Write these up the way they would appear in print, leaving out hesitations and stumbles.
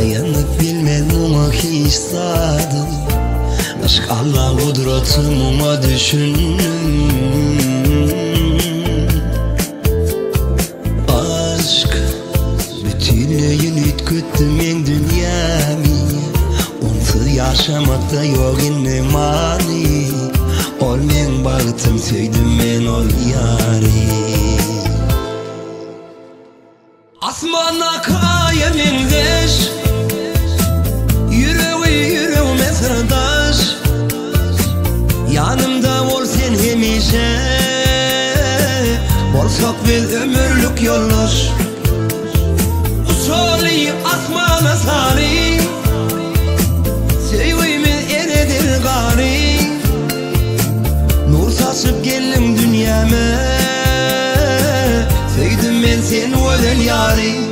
Dayanıp bilmem ama istedim. Aşk Allah kudretim ama düşündüm. Aşk bütünlüğün ütküttüm en dünyamı. Onsuz yaşamakta yok inne mani. Olmayan bağıtım söydüm ben ol yari. Asmana kayemin deş, yüreğime sırdaş. Yanımda ol sen hemişe, bolsak biz ömürlük yoldaş. Usulü asmana salim, sevgimiz eredir gari. Nur saçıp geldim dünyama, söyledim ben sen özel yari.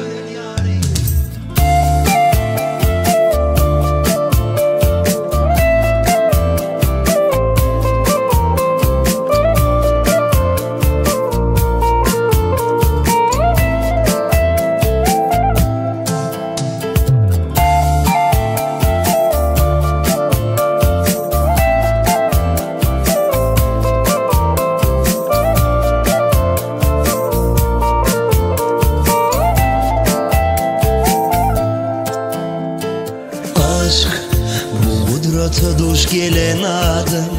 Kudrete duş gelen adam,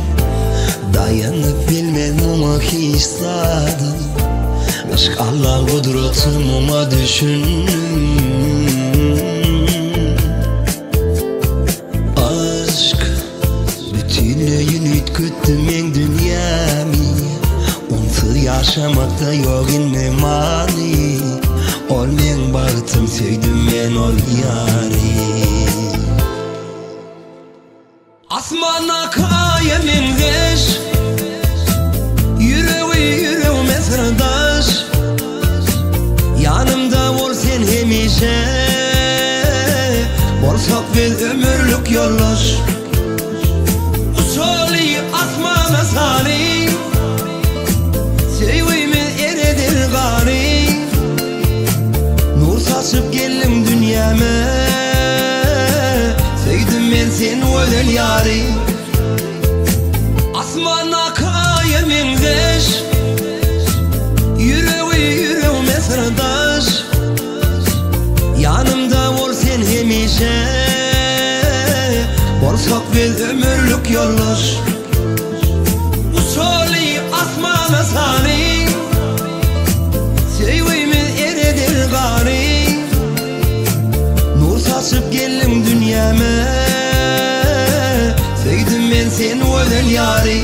dayanıp bilmem ama istedim. Aşk Allah kudretim ama düşündüm. Aşk bütünlüğün ütküttüm en dünyamı. Onsuz yaşamakta yok inne mani. Olmayan bağıtım söydüm ben ol yari. Asmana kayemin deş, yüreğime sırdaş. Yanımda ol sen hemişe, bolsak biz ömürlük yoldaş. Usulü asmana salim, sevgimiz eredir gari. Nur saçıp geldim dünyama, söyledim ben sen özel yari. Asmana kayemin deş, yüreğime sırdaş. Yanımda ol sen hemişe, bolsak biz ömürlük yoldaş. Usulü asmana salim, sevgimiz eredir gari. Nur saçıp geldim dünyama, söyledim ben sen özel yari.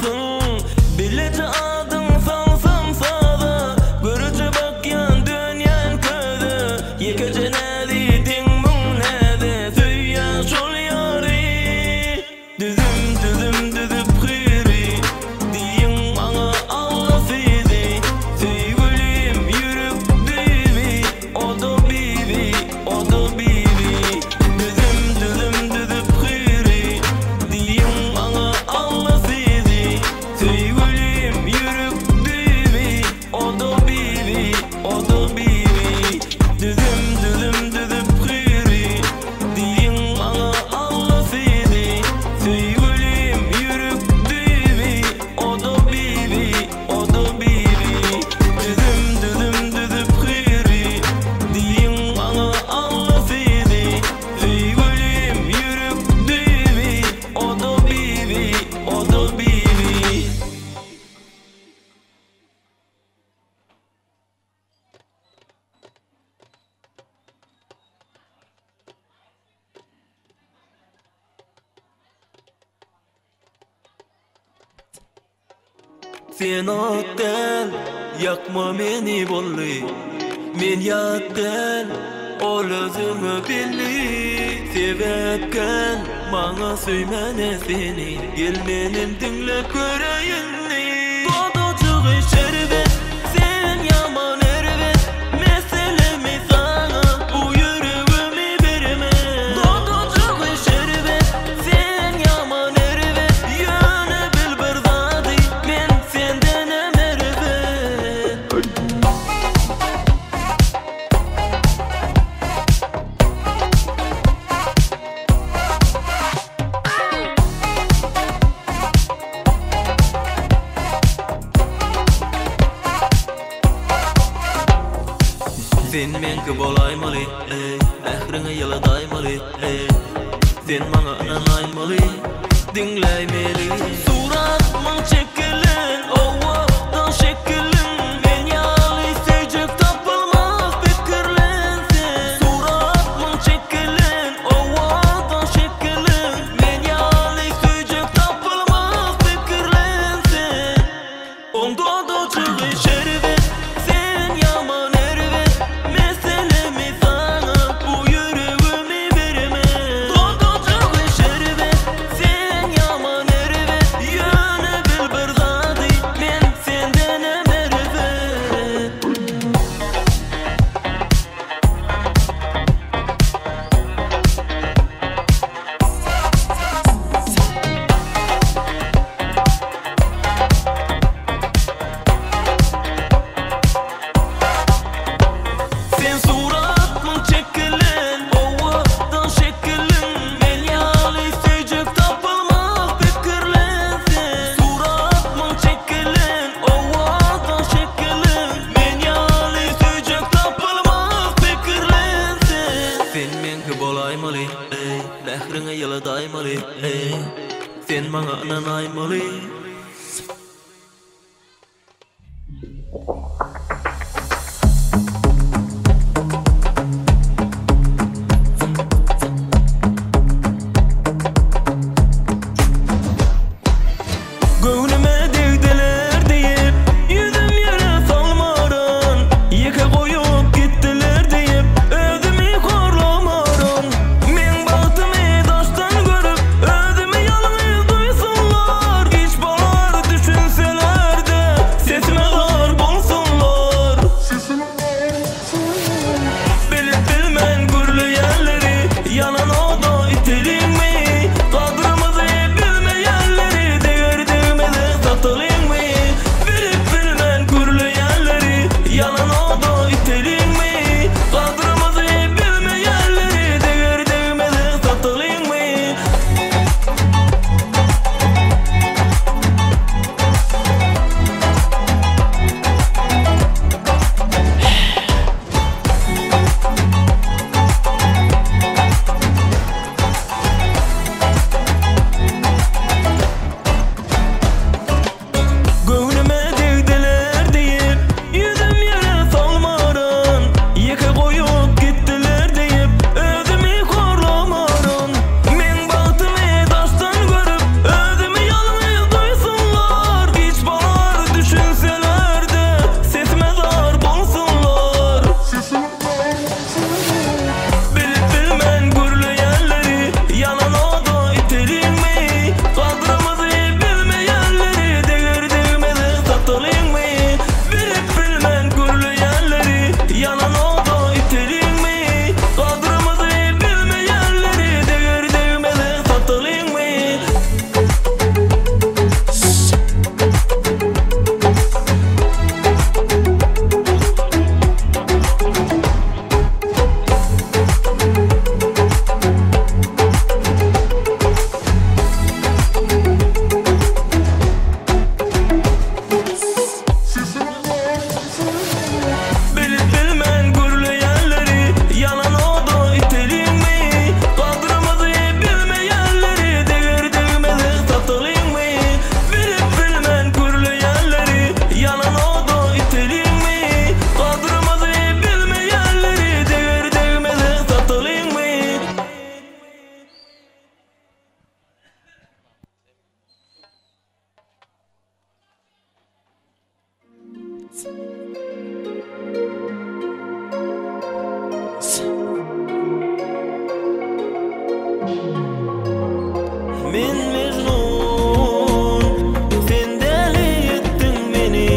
olsun. Bilece adın salsam sağda, görücü bakyan dünyan köde. Yekece nedi dinmun nedi, süyya şol yari. Düzüm düzüp khiri, diyin bana Allah fidi. Sevgilim yürüp bibi, o da bibi, o da bibi. Düzüm düzüp khiri, diyin bana Allah fidi. Sevgilim yürüp bibi, o da bibi, o da bibi. Düzüm düzüp khiri, diyin bana Allah fidi. Sevgilim yürüp bibi, o da bibi, o da bibi. Düzüm düzüp khiri, diyin bana Allah fidi. Sevgilim yürüp bibi, o da bibi, o da bibi. Sen oqqan, yakma meni bolli. Men yattan, ol özüňi billi. Sebäpken, maňa süýmene seni. Gelmenim dinle köreýinni. Dodoçugy şerbet, sen yaman erbet. Meselemi sana, bu yüreğimi berme. Dodoçugy şerbet, sen yaman erbet. Ýöne bil bir zady, men senden emerbet. Sen menki bolaymaly, ähriňe ýyladaymaly, sen maňa inanaýmaly, dinläýmeli. Suratmaň çekilen, owakdan şekilin, men ýaly süýjek tapylmaz pikirlensen. Suratmaň çekilen, owakdan şekilin, men ýaly süýjek tapylmaz pikirlensen. Onda da çygy şerbet, sen yaman erbet. Meselemi sana, bu yüreğimi berme. Dodo çygy şerbet, sen yaman erbet. Men mecnun, sen deli ettin meni.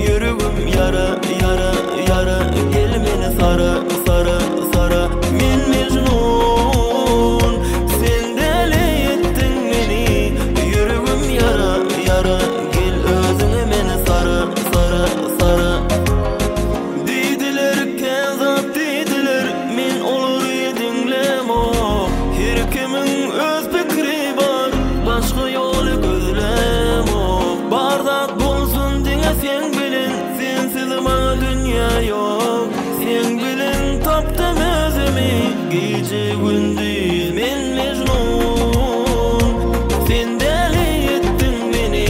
Yüreğim yara, yara, yara. Gel meni sara, sara, sara. Men mecnun, sen deli ettin meni. Yüreğim yara, yara. Gel özüne meni sara, sara, sara. Didiler kezat didiler, men olur dinlemo. Her kimin öz fikri var, başka yolu gözlemo. Bardak bolsun dine sen bilin, sensiz bana dünya yok. Sen bilin taptım özümü, gece gündüz men mecnun. Sen deli ettin beni,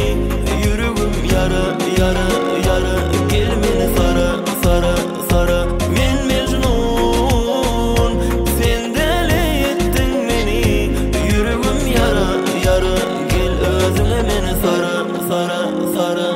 yüreğim yara, yara, yara. Gel meni sara, sara, sara. Men mecnun, sen deli ettin beni. Yüreğim yara, yara. Gel özüne meni sara, sara, sara.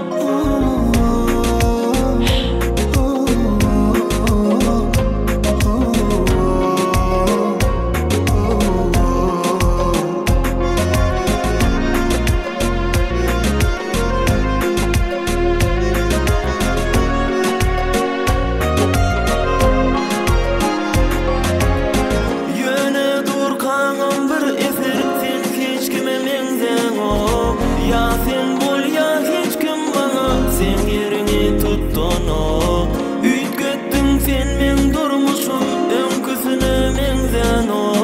Yöne dur kanım bir eser, sen hiç kime menzen o. Ya sen bol ya hiç kim bana, sen yerini tuttun o. Ütköttün sen men durmuşum, önküsüne menzen o.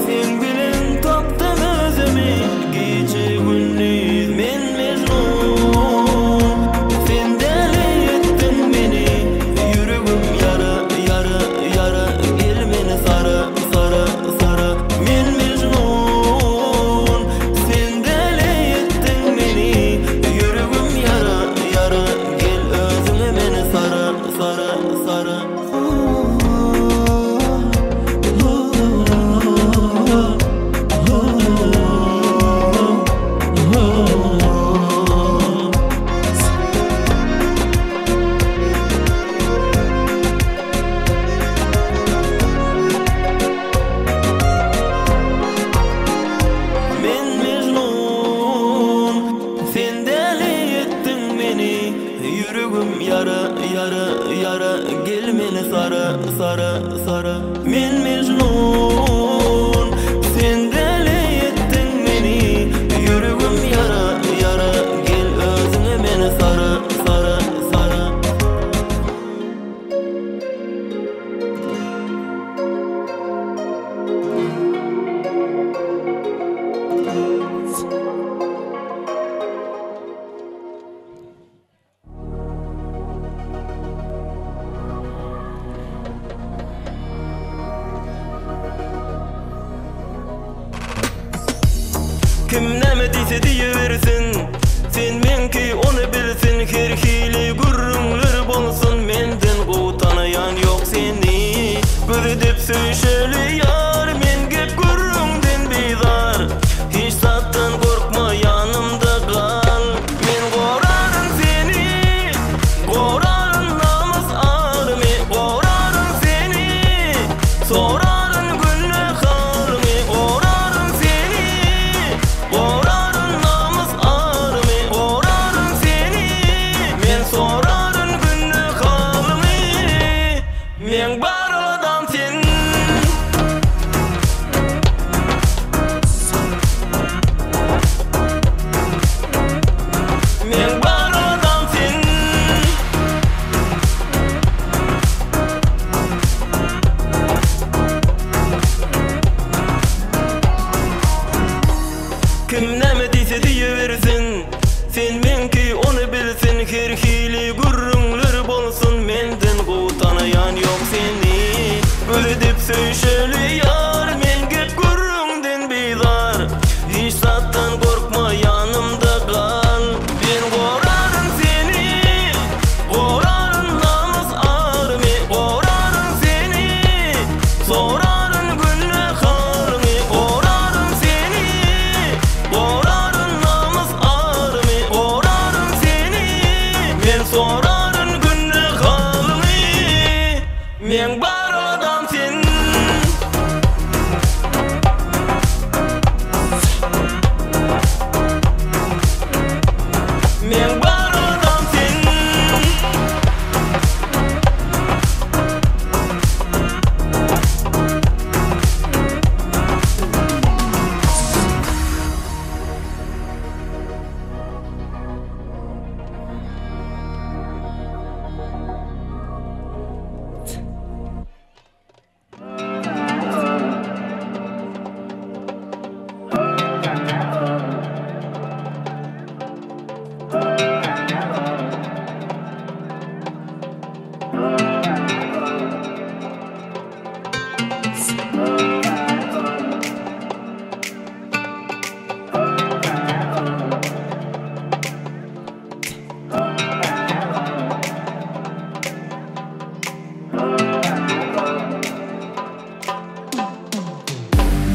Sen bilin taptım özümü, gece gündüz men mecnun. Sen deli ettin beni, yüreğim yara, yara, yara. Gel meni sara, sara, sara. Men mecnun, sen deli ettin beni. Yüreğim yara, yara. Gel özüne meni sara, sara, sara. Men mecnun, sen deli ettin beni. Yüreğim yara, yara, yara. Gel meni sara, sara, sara. Men mecnun, sen deli ettin beni. Yüreğim yara, yara. Gel özüne meni sara, sara, sara. Kim näme diýse diýebersin, sen menki onu bilsin. Her hili gurrunlar bolsun, menden gowtanayan yok seni. Gözedip söýşeli yar, men gep gurrundan bizar. Hiç sattan korkma, yanımda kal. Men gorarım seni, gorarım namus army. Gorarım seni, sorarım günne halmy. Gorarım seni, gorarım namus army. Gorarım seni, men sorarım günne halmy. Men bar adam sen, men bar adam sen.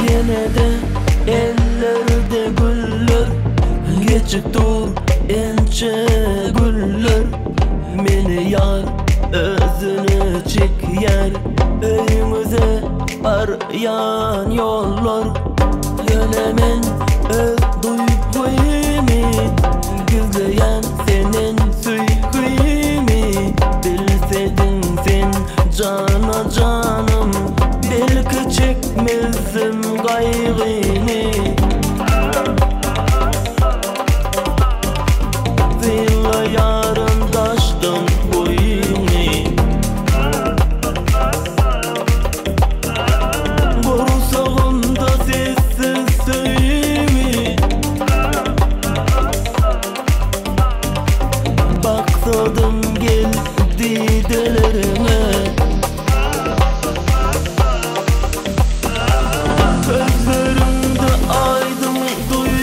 Yenede ellerde güller, geçip dur ençe güller. Meni yar özünü çek yer, öyümüze arayan yollar. Yönemen öz duyguymi, gizleyen senin suyguymi. Bilsedin sen cana canım, belki çekmezdim gayrını. Zilla yarın taştım boyunu, borsağımda sessiz söyimi. Baksadım geldi delerime, gözlerimde aydın duyuyor.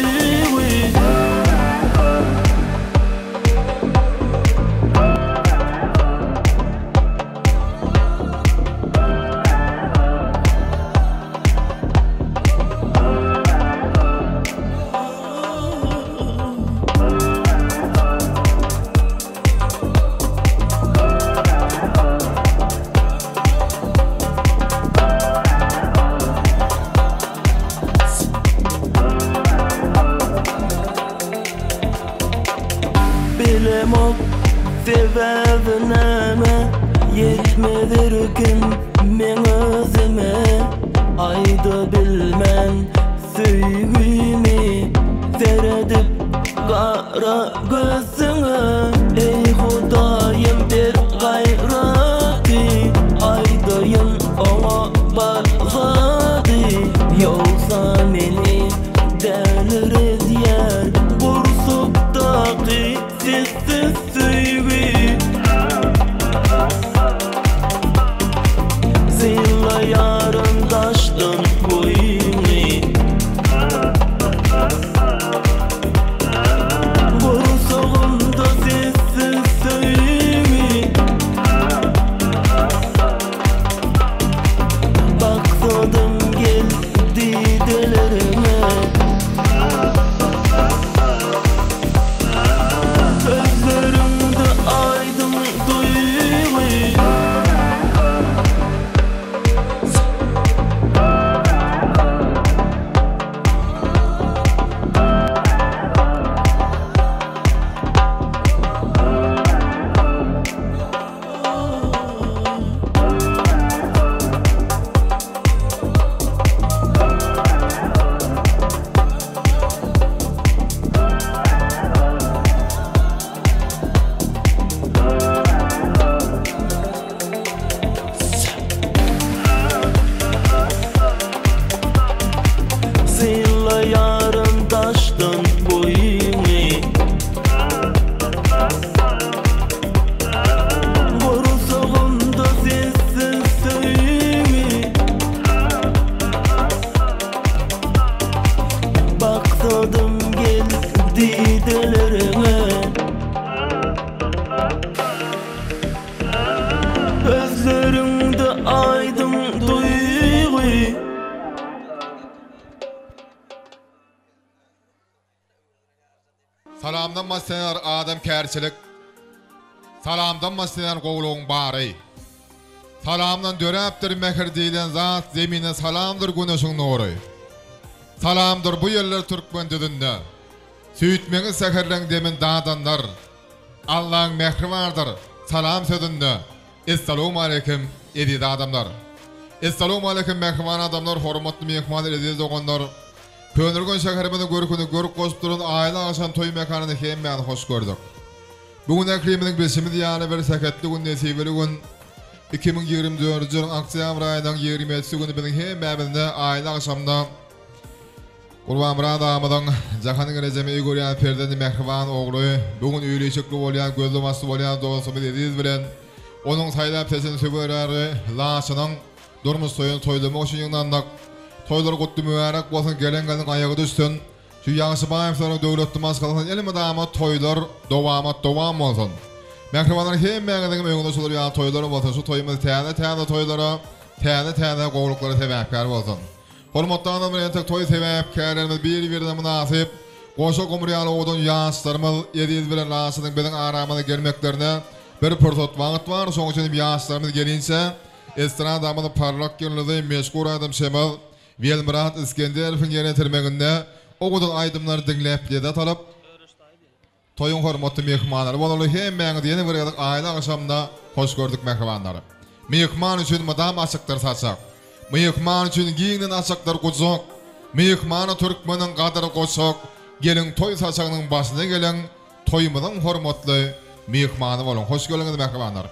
Bilemok sebebi neme, yetmedirken men özüme. Ayda bilmen süygüymi, seyredip kara gözüne. Ey Hudayım bir gayrati, aydayın ona bazadı. Yoksa meni delir eder, bursuptaki sessiz süygü. Zilla yarın taştın boyunu, borsağımda sessiz süygü. Baksadım geldi delerime, gözlerimde aydın duyuyor. Zilla yarın taştın boyunu, borsağımda sessiz söyimi. Baksadım geldi delerime, gözlerimde aydın duyuyor. Salamdan masenar adam kärçilik. Salamdan masenar gowluň bary. Salamdan döräpdir mehir diýilen zat zemine salamdır güneşiň nury. Salamdır bu yerler Türkmen dilinde. Süýtmegi seherleň demin dadanlar. Allah'ın mehri vardır. Salam sözünde. Esselamu aleyküm edidi adamlar. Esselamu aleyküm mehriban adamlar, hormatly mehmanlar, edidi oğanlar. Könürgün şeherimini görkünü görüp koşturun aile aşan toy mekanını hemmen hoş gördük. Bugün ekriminin beşimi diyana bir seketli gün nesibeli gün 2024 yılın Oktyabr ayının 27 günü bizim hemmemizde aile akşamda Kurban Murad Ahmed'in Jahan'ın Recemi Igoryan Perde'nin mehriban oğlu, bugün üyeli ışıklı olayan, gözlü maslı olayan doğusumuz ediz bilen, onun saylap sesini sübürarı, laşının durmuş soyun toylama oşun yığınlandık. Toyları kutlu mübarek olsun, gelen gelin ayağı düşsün. Şu yansı bayımsların dövletli maskalasın, elime damat toylar dovam olsun. Mehribanlar hem meğedin öğünde şular ya toylarım olsun, şu toyumuz tane toylara, tane kovlukları sebepkar olsun. Hormatly adamlar, entek toy sebepkarlarymyz bir-birine münasip, goşa gomurýaly odan ýaşlarymyz ediz bilen laşynyň biziň aramyna gelmeklerine bir pörsat wagt bar. Şoň üçin ýaşlarymyz gelinse, estradamyny parlak ýönlüde meşgul adam Şemal Welmurat İskenderowň ýerine tirmeginde ogudan aýdymlar dinläp ýa-da talap toyun hormatly mehmanlary bolaly hemmäňi ýene bir aýla akşamda hoş gördük mehmanlary. Mehman üçin madam açyklar saçak. Mehman üçin giňden açyklar gojak. Mehmana türkmeniň gadary gojak. Gelin toy saçagynyň başyna gelen toýumyzyň hormatly mehmany bolan. Hoş gelýäňiz mehmanlar.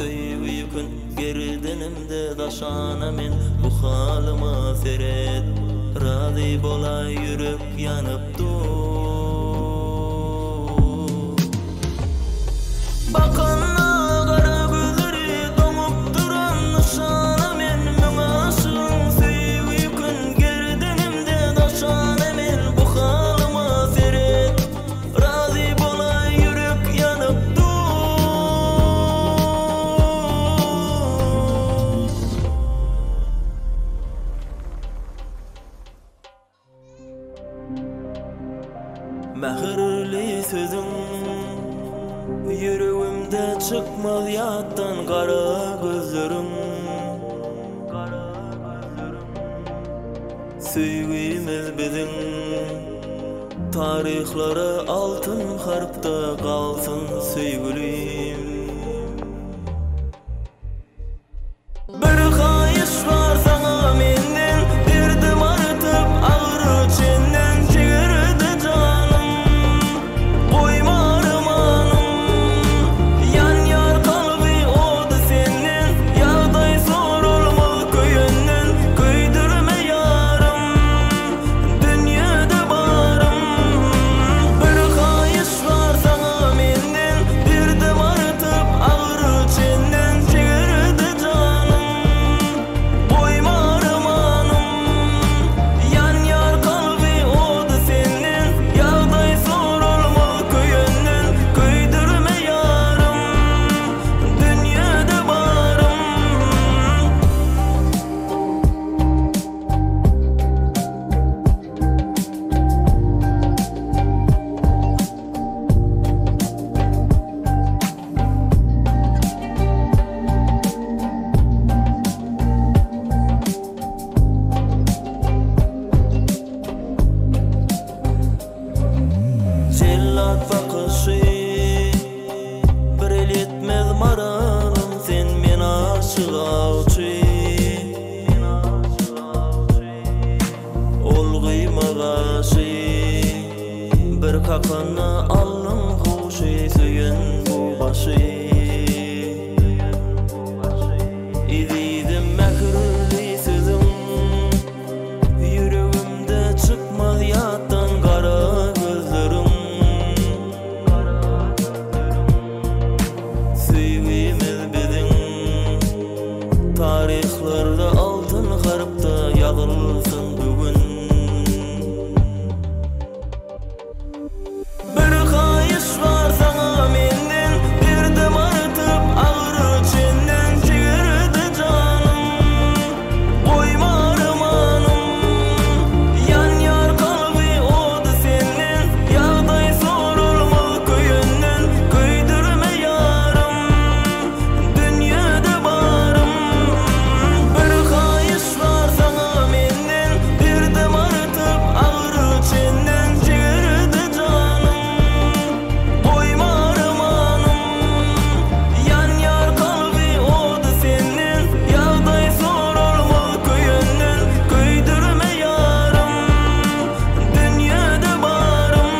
söýgüýkün gerdenimde daşana men bu halyma seret razy bolay ýürek ýanypdy bakana gara gözleri doňup duran nişana men müňe aşygyň söýgüýkün gerdenimde daşana men bu halyma seret razy bolay ýürek ýanypdy Mähirli sözüň yüreğimde çıkmaz yattan kara gözlerim Süýgimiz biziň tarihlara altın harpta kalsın süýgülim Bir haýyş var sana menden derdim artyp agyry çenden çigirdi canım Goýmarym anım yan ýar kalby ody senden ýagdaý sorulmaz köýünden köýdürme ýarym dünýede barım Bir haýyş var sana menden derdim artyp agyry çenden çigirdi canım Goýmarym anım yan ýar kalby ody senden ýagdaý sorulmaz köýünden köýdürme ýarym dünýede barım Cellat bakışı bir el etmez maralım sen men aşık avçı Ol gıymagaşı bir kakana allım huşy süýen bu başı İzidim mähirli sözüň yüreğimde çıkmaz yattan kara gözlerim Süýgimiz biziň tarihlarda altın harpta ýazylsyn bugün Bir haýyş var sana menden derdim artyp agyry çenden çigirdi canım Goýmarym anım yan ýar kalby ody senden ýagdaý sorulmaz köýünden köýdürme ýarym dünýede barım Bir haýyş var sana menden derdim artyp agyry çenden çigirdi canım Goýmarym anım yan ýar kalby ody senden ýagdaý sorulmaz köýünden köýdürme ýarym dünýede barım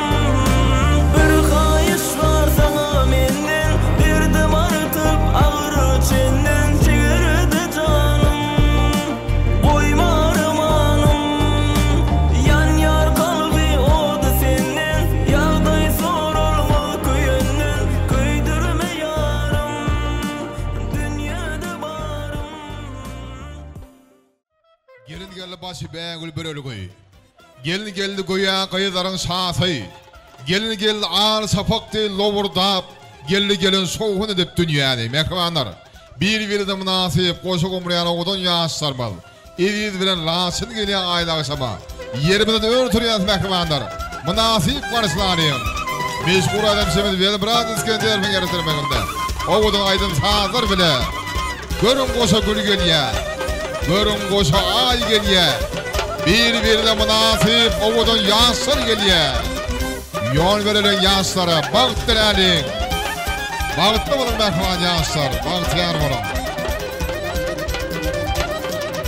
Bir haýyş var sana menden derdim artyp agyry çenden çigirdi canım Goýmarym anım yan ýar kalby ody senden ýagdaý sorulmaz köýünden köýdürme ýarym dünýede barım Gelin geldi başı bägül böreli goý. Gelin geldi goýa gaýdaryň şahy. Gelin geldi ağır sapakdy lowurdap, geldi gelin soğun edip dünýäni mehmanlar. Bir-birine münasip goşa gomrayan odan ýaşlar bal. Eýiz bilen lasyn gelýän aýlagy şama. Ýerimizde örtürýän mehmanlar. Münasip garşylaryň. Meşgul adam şemet bel biraz İskender meňertirmeginde. Owadan aýdym sazlar bile. Görün goşa gül gelýär. Görün goşa ay gelýär. Bir-birine münasip owadan ýaşlar gelýär. Ýol berilen ýaşlara bagyt diläliň. Bagtly bolan mehman ýaşlar, bagtyar bolan.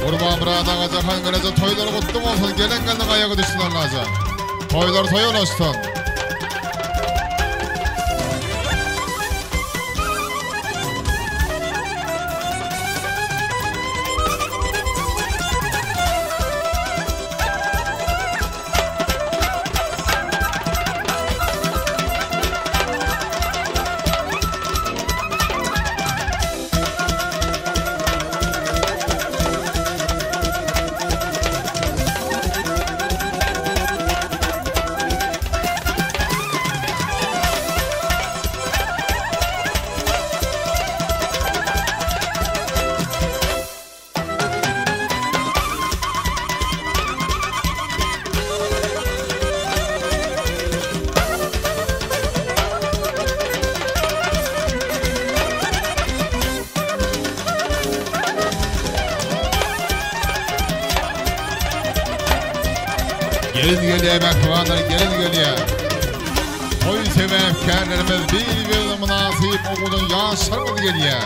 Urban buradan ajahan gelese toýlar gutly bolsun, gelen geldi gaýaga düşdüler laza. Toýlar toýulaşsyn. Gelin geliye mehribanlar, gelin geliye. Toy sebepkarlarımız bir münasip okudun yaşarmadı geliye.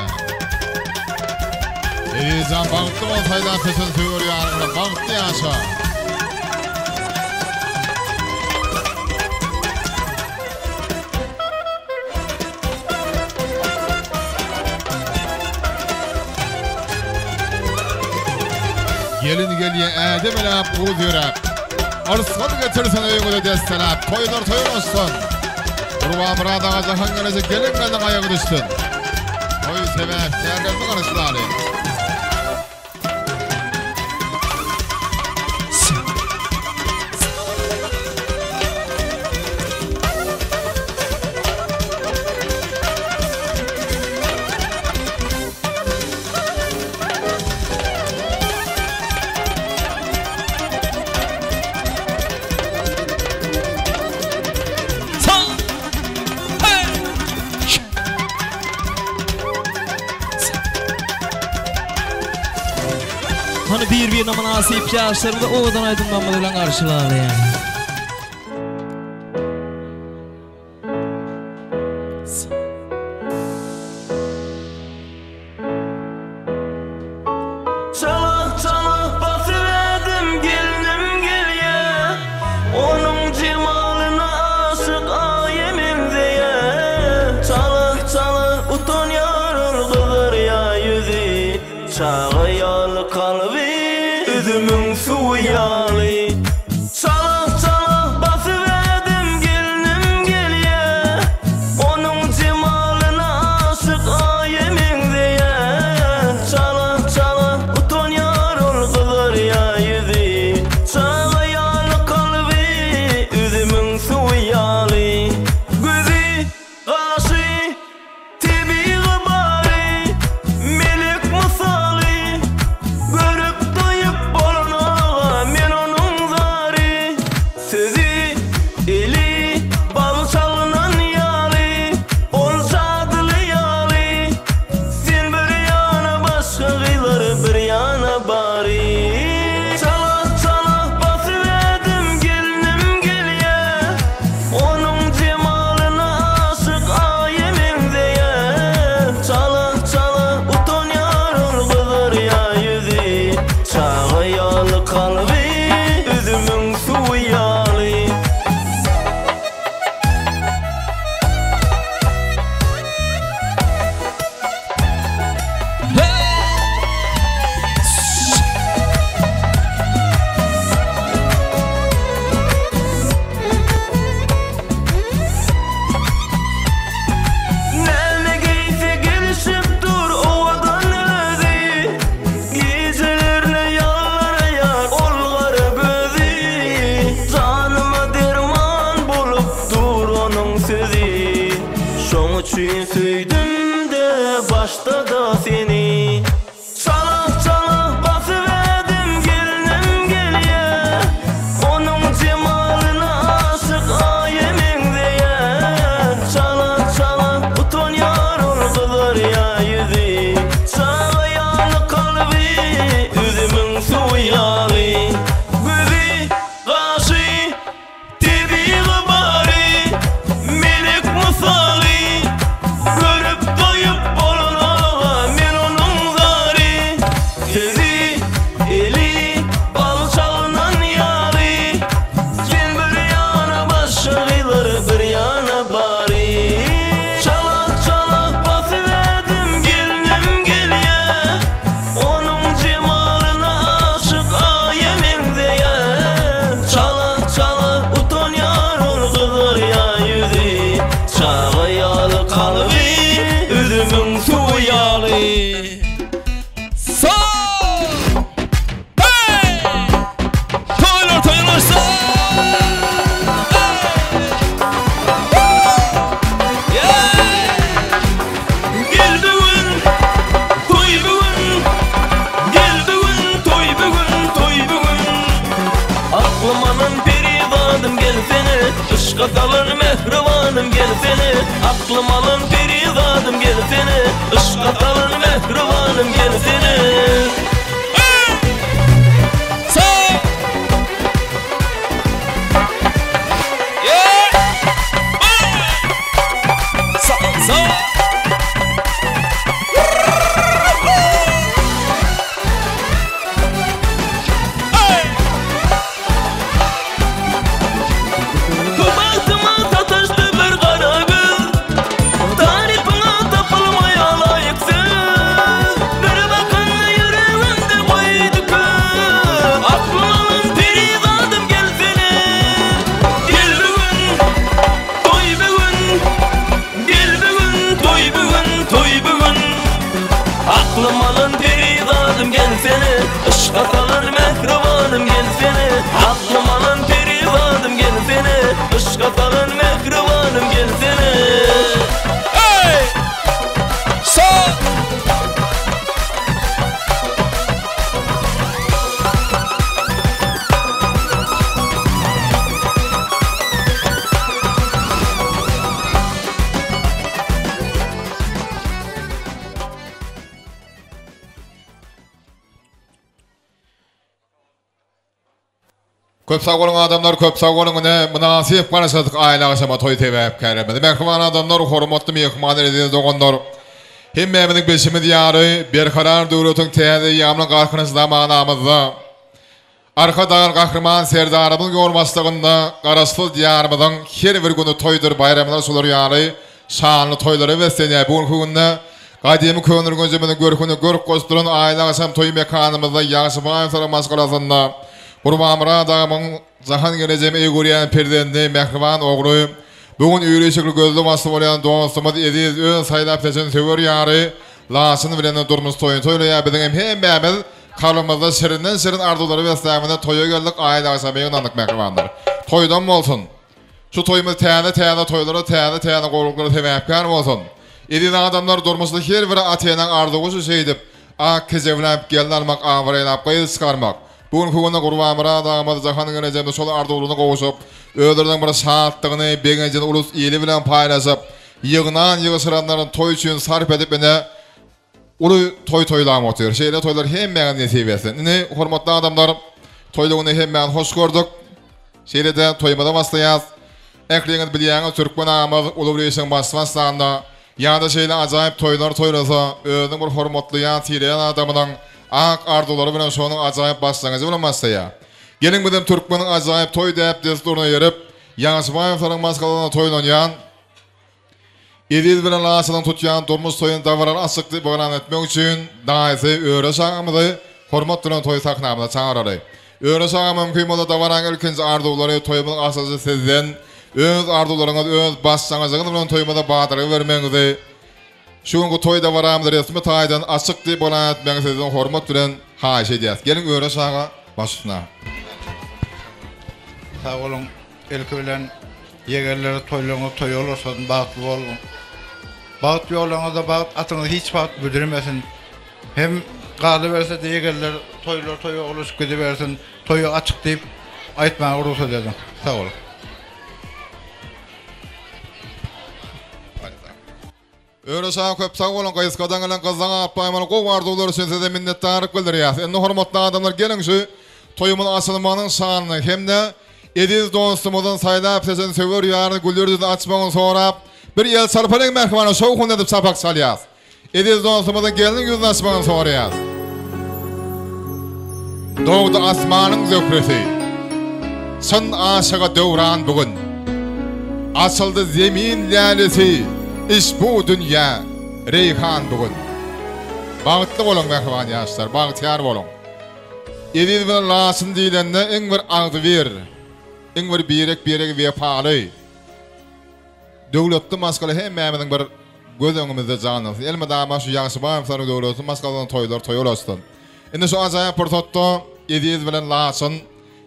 Erizan banklı olsaydan peşin söylüyor yanımda banklı yaşa. Gelin geliye edem elap uğuz yörep. Arslan getirsen öğüngüde destelap. Toylar toymasın. Urva mırada ağaca hangarıcı gelin gelin ayağı düştün. Toy sebep kârgazlı karışları. Hani bir münasip yaşlarında oğudan aydınlanmadan karşılar yani. Çalak çalak basıverdim gelinim geliye, onun cemalına aşık ayemin diye. Çalak çalak utan yarır kızır ya yüzü, çağı yalı kalbi üzümün suyu yalı. Çalak çalak basıverdim gelinim geliye, onun cemalına aşık ayemin diye. Çalak çalak utan yarır kızır ya yüzü, çağı yalı kalbi üzümün suyu yalı. Gözü kaşı tebi bari melek misali, görüp doyup boluna men onun zari. Sözü eli bal çalınan yalı, olsadılı yalı. Sen bir yana başka kıyları bir yana bari. Çalak çalak basıverdim gelinim geliye, onun cemalına aşık ayemin diye. Çalak çalak utan yarır kızır ya yüzü, çağı yalı kalbi üzümün suyu yalı. Nerede giyse gelişip dur ovadan özü, gecelerine yallara yar olgara gözü. Canıma derman bolup dur onun sözü, şoň üçin söýdüm de başta da seni. Çalak çalak basıverdim gelinim geliye, onun cemalına aşık ayemin diye. Çalak çalak utan yarır kızır ya yüzü, çağı yalı kalbi üzümün suyu yalı. Gözü kaşı tebi bari melek misali, görüp doyup boluna men onun zari. Sözü eli bal çalınan yalı, sen bir yana başka kıyları bir yana bari. Çalak çalak basıverdim gelinim geliye, onun cemalına aşık ayemin diye. Çalak çalak utan yarır kızır ya yüzü, çağı yalı kalbi üzümün suyu yalı. Hey! Toylar toylaşsa! Gel bugün, toy bugün. Gel bugün, toy bugün, toy bugün. Aklımanın perivadım gelsene, ışka salır mehribanım gelsene. Aklımanın perivadım gelsene, ışka salır mehribanım gelsene. Hey! Sağ! Köp sag bolan adamlar köp sag bolanyny münasip garaşadyk aýla aşama toy tebäp kälemedi. Mehman adamlar hormatly mehman edildi dogonlar. Hemmemiň beşimi diýary bir karar döwletiň täze ýamly garkyny zamanamyzda arka dağın kahraman serdarımın yormaslığında Qarasfıl diyarımızın her bir günü toydur bayramlar sular ýaly şanly toyları beslenýär. Bu günde Kadimi könül gözümünün görkünü görüp kosturan aile aşam toy mekanımızda Yaşıbayım sarı maskalasında Kurbamra adamın zahan geleceğimi iyi görüyen perdendi mehriban oğlu bugün üyleşikli gözlü vasıf olayan dostumuz ediz ön saylap teşen sever yarı lasını bilen durmuş toyun toyluya bizim hem bäbel kalımızda şirinden şirin arzuları ve esnafında toya geldik aile aşamaya inandık mehribanlar. Toydan olsun. Şu toyumuz tane toyları tane korukları tebäpkar olsun. Edin adamlar durmuşda her biri ateýanyň arzugy şeydip, kezewläp geldi almak, awraýlap gaýdy çykarmak. Bugün kugunda Gurbamra adamyz jahanyň gelejeginde şol arzugyna gowuşup, öýlerden bir şatlygyny, begenjini ulus ýeli bilen paýlaşyp, ýygnan ýygyşyranlaryň toy üçin sarp edip ene uly toy-toylamy otýar. Şeýle toylar hemmäge nesip etsin. Ine hormatly adamlar, toylugyny hemmäge hoş gördük. Şeýle de toýmada başlaýas. Ekleýän bilýäňiz Türkmen agamy Ulubreýşiň başlanýanda ýa-da şeýle ajaýyp toylar toýlasa, özüň bir hormatly ýa tireýän adamynyň ak ardulary bilen şonuň ajaýyp başlanýagy bilenmezse. Gelin bizim Türkmeniň ajaýyp toy däp desturyna ýerip, Ýaşybaýew sarıň maskalyna toýlanýan, Ediz bilen aşydan tutýan durmuş toyun davaran açykly bolan etmek üçin daýsy öýre şagamyzy hormat bilen toy saknamyna çağırary. Öýre şagamym kıymada davaran ilkinji ardulary toýumyň asasy sizden öz ardularyňyz öz başlanýagyny bilen toýmada badyry bermeňizi şuňky toýda baramyz resmi taýdan açykly bolan etmeňizi hormat bilen haýyş edýäs. Gelin öýre şaga başlyna. Sağ olun, ilki bilen yegerlere toyluğunu toy olursan bağıtlı olun. Bağıtlı yoluna da bağıt, atını hiç bağıt büdürmesin. Hem qalı verse de yegerler toyu oluşup gidiversin, toyu açık deyip aytmaya uğrusu dedim. Sağ olun. Öýre şaga köp sag bolan gaýyskadan gelen gyzyň appaýmany gowardylar üçin size minnetdarlyk bildirýär. Endi hormatly adamlar gelin şu toyumyň asylmanyň şanyny hemde ediz dostumyzyň saýlap teşen sewer ýarny güllerdi açmagyny sorap bir ýel sarpalyň mehmany şowkun edip sapak salýas. Ediz dostumyzyň gelini ýüzüni açmagyny sorýas. Dogda asmanyň zökresi. Syn aşyga döwran bugün. Açyldy zemin lälesi. İş bu dünýä reyhan bugün. Bagtly bolan mehriban ýaşlar, bagtyar bolan. Ediz bilen lasyn diýilende eň bir agdy bir. Eň bir birek wepaly. Döwletli maskaly hemmämiň bir göz öňümizde janlanýar. Elmeda şu Ýaşybaýew sarı döwleti maskalyny toýlar toýulasyn. Indi şu ajaýyp pursatda ediz bilen lasyn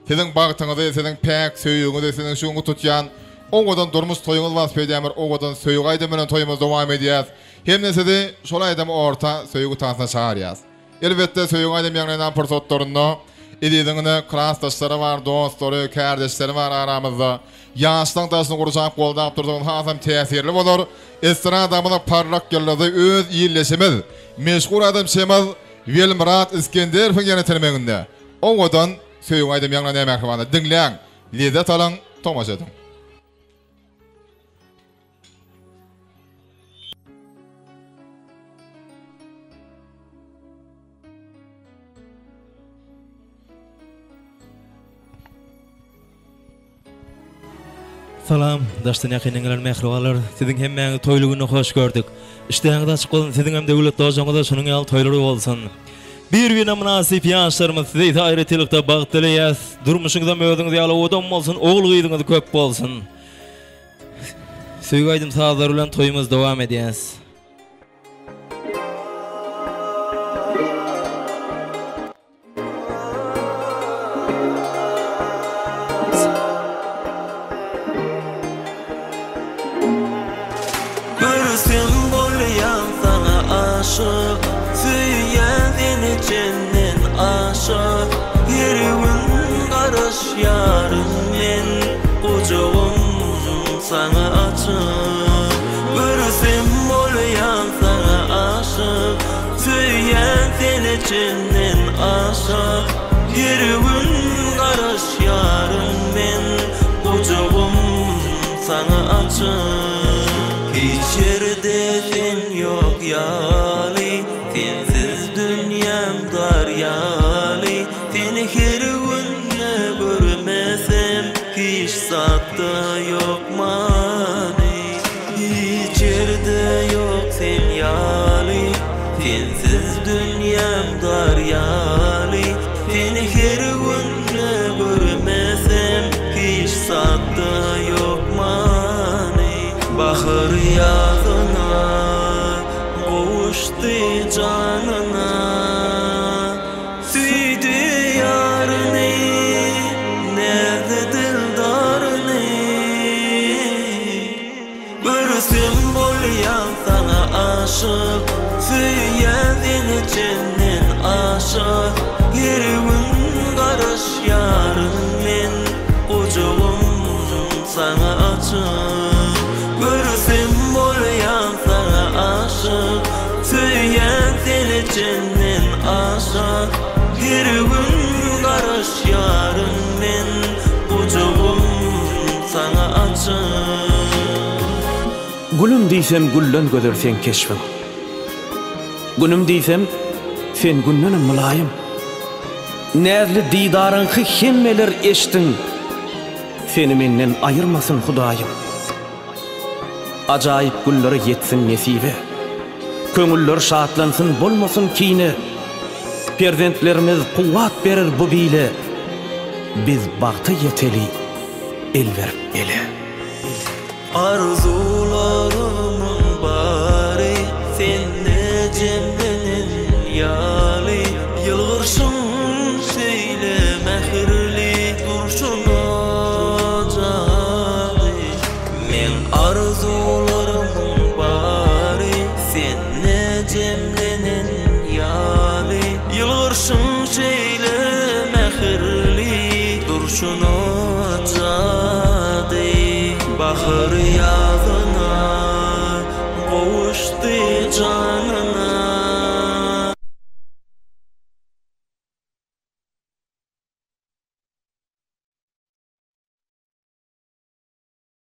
siziň bagtyňyzy, siziň pek söýüňizi, siziň şuňy tutýan oňadan durmuş toýuňyz waspeýdämer, oňadan söýüň aýdym bilen toýumyz dowam edýär. Hem nesede şol aýdym orta söýüň tansna çağırýas. Elbetde söýüň aýdym ýagnaýdan pursatlarynda ediziňde klassdaşlary bar, dostlary, kardeşleri bar aramyzda. Ýaşlyň taşyny gurjak goldap durýan hasam täsirli bolar. Estradamyna parlak ýyldysy öz ýylleşimiz, meşgul adam şemal Welmurat Iskenderowň ýönetilmeginde. Oňadan söýüň aýdym ýagnaýdan mehriban dinleň, lezzet alan, tomaşa edin. Salam, daşdan ýakynyn gelen mehribalar, siziň hemmäňi toýlugyny hoş gördük. İşleňiz açyk bolsun, siziň hem döwlet dojaňyzda şunyň ýaly toýlary bolsun. Bir-birine münasip ýaşlarymyz sizi taýratylykda bagtlyýas, durmuşyňyzda möwdüňiz ýaly odam bolsun, ogul gyýdyňyz köp bolsun. Söýgü aýdym sazlar bilen toýumyz dowam edýäs. Süýýäni cennet aşyk ýeriň garaş ýarym men gojagym sana açyk Görsem bolýan sana aşyk süýýäni cennet aşyk ýeriň garaş ýarym hiç satta yok mani, hiç yerde yok sen yali. Sensiz dünyam daryali, seni her günle görmesem hiç satta yok mani. Bahar yazına kavuştu canına, süydü yarını, nerede dildarını? Görsem bolyan sana aşık, söyledin içinden aşık. Her gün karış yarın men, kucağım sana açık. Görsem bolyan sana aşık, söyledin içinden aşık. Her gün karış yarın men, kucağım sana açık. Gülüm diysem güllen gödersen keşfim, günüm diysem sen günlenim mülayim. Näzli didarın hemmeler eştin, seni menden ayırmasın Hudayım. Acayip günleri yetsin nesibe, köngüller şatlansın bolmasın kine. Perzentlerimiz kuvvat verir bu bile, biz baktı yeteli el verip ele. Arzularımın bari sende cemrenin yali. Yılgırsın söyle mehirli durşun ocağıdı. Men arzularımın bari sende cemrenin yali. Yılgırsın söyle mehirli durşun ocağıdı. Bahar yazına kavuştu canına.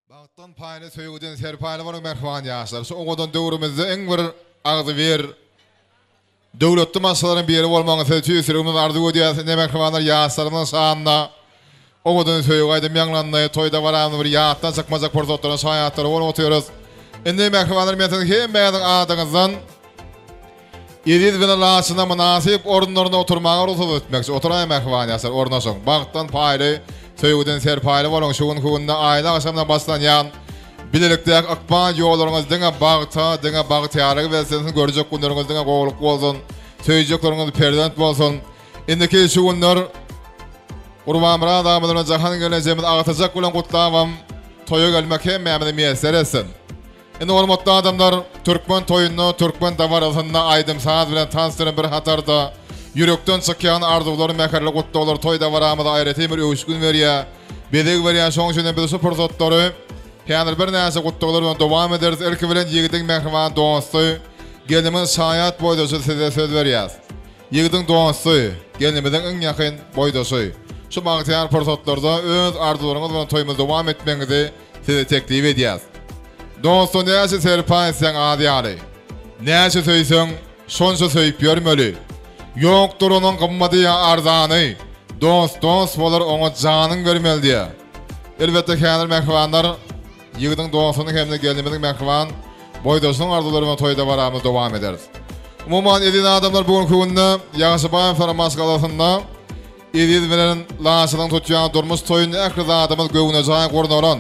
Bağıttan payını söýgüden serpaylı bolan merhban ýaşlar. Şu oňadan döwrümizde eň bir agzy bir döwletli masalaryň biri bolmagy söýsürümiz ardy ödýäs ne merhbanlar ýaşlarynyň şanynda. Oňadan söýgüden ýanglandy toýda baramy bir ýatdan çykmazak pursatlaryň şaýatlary bolup oturýarys. Indi merhbanlar men hem beýan adyňyzdan Ýediz bilen laçyna münasip orunlaryna oturmagy ruhsat etmekçi. Oturaýan merhban ýaşlar ornaşyň. Bagtdan paýry söýgüden serpaýly bolan şu günde aýla aşamdan başlanýan bilelikde akba ýollaryňyz diňe bagta, diňe bagtyary welsen görjek günleriňiz diňe gowluk bolsun. Söýjekleriniz perdent bolsun. Indiki şu günler Urban Murad adamlaryna jahan gelejegimiz agatacak bilen gutlabam. Toýa gelmek hem mämede meýser etsin. Indi hormatly adamlar, Türkmen toýuny, Türkmen dawarasynda aýdym saat bilen tansyryň bir hatarda yürekden çykýan arzuwlary mäkerli gutlawalar toýda baramyda aýraty bir öwüşgün berýär. Bedeg berýän şoň üçin biz şu pursatdary häzir bir näse gutlawalar bilen dowam ederiz. Erki bilen ýigitiň mähriban dosty, gelimiz şaýat boýdaşy size söz berýär. Ýigitiň dosty, gelimizden iň ýakyn boýdaşy. Şu bagtyar pursatlarda öz arzuwlaryňyz bilen toýmyzy dowam etmeňizi size teklip edýär. Dostum näçe serpaýsan adýaly. Näçe söýseň şonça söýüp ýörmeli. Ýokdur onuň gymmaty arzany. Dost bolar oňa janyň bermeli. Elbetde häzir mähribanlar ýigitiň dostuny hemde gelimizden mähriban boýdaşyň arzuwlary bilen toýda baramyz dowam ederiz. Umumyň edin adamlar bugünkü günde Ýaşabaýan Faramas galasynda Ediz bilen laçynyň tutýan durmuş toýuny ähli adamyz göwnejäň gornaran.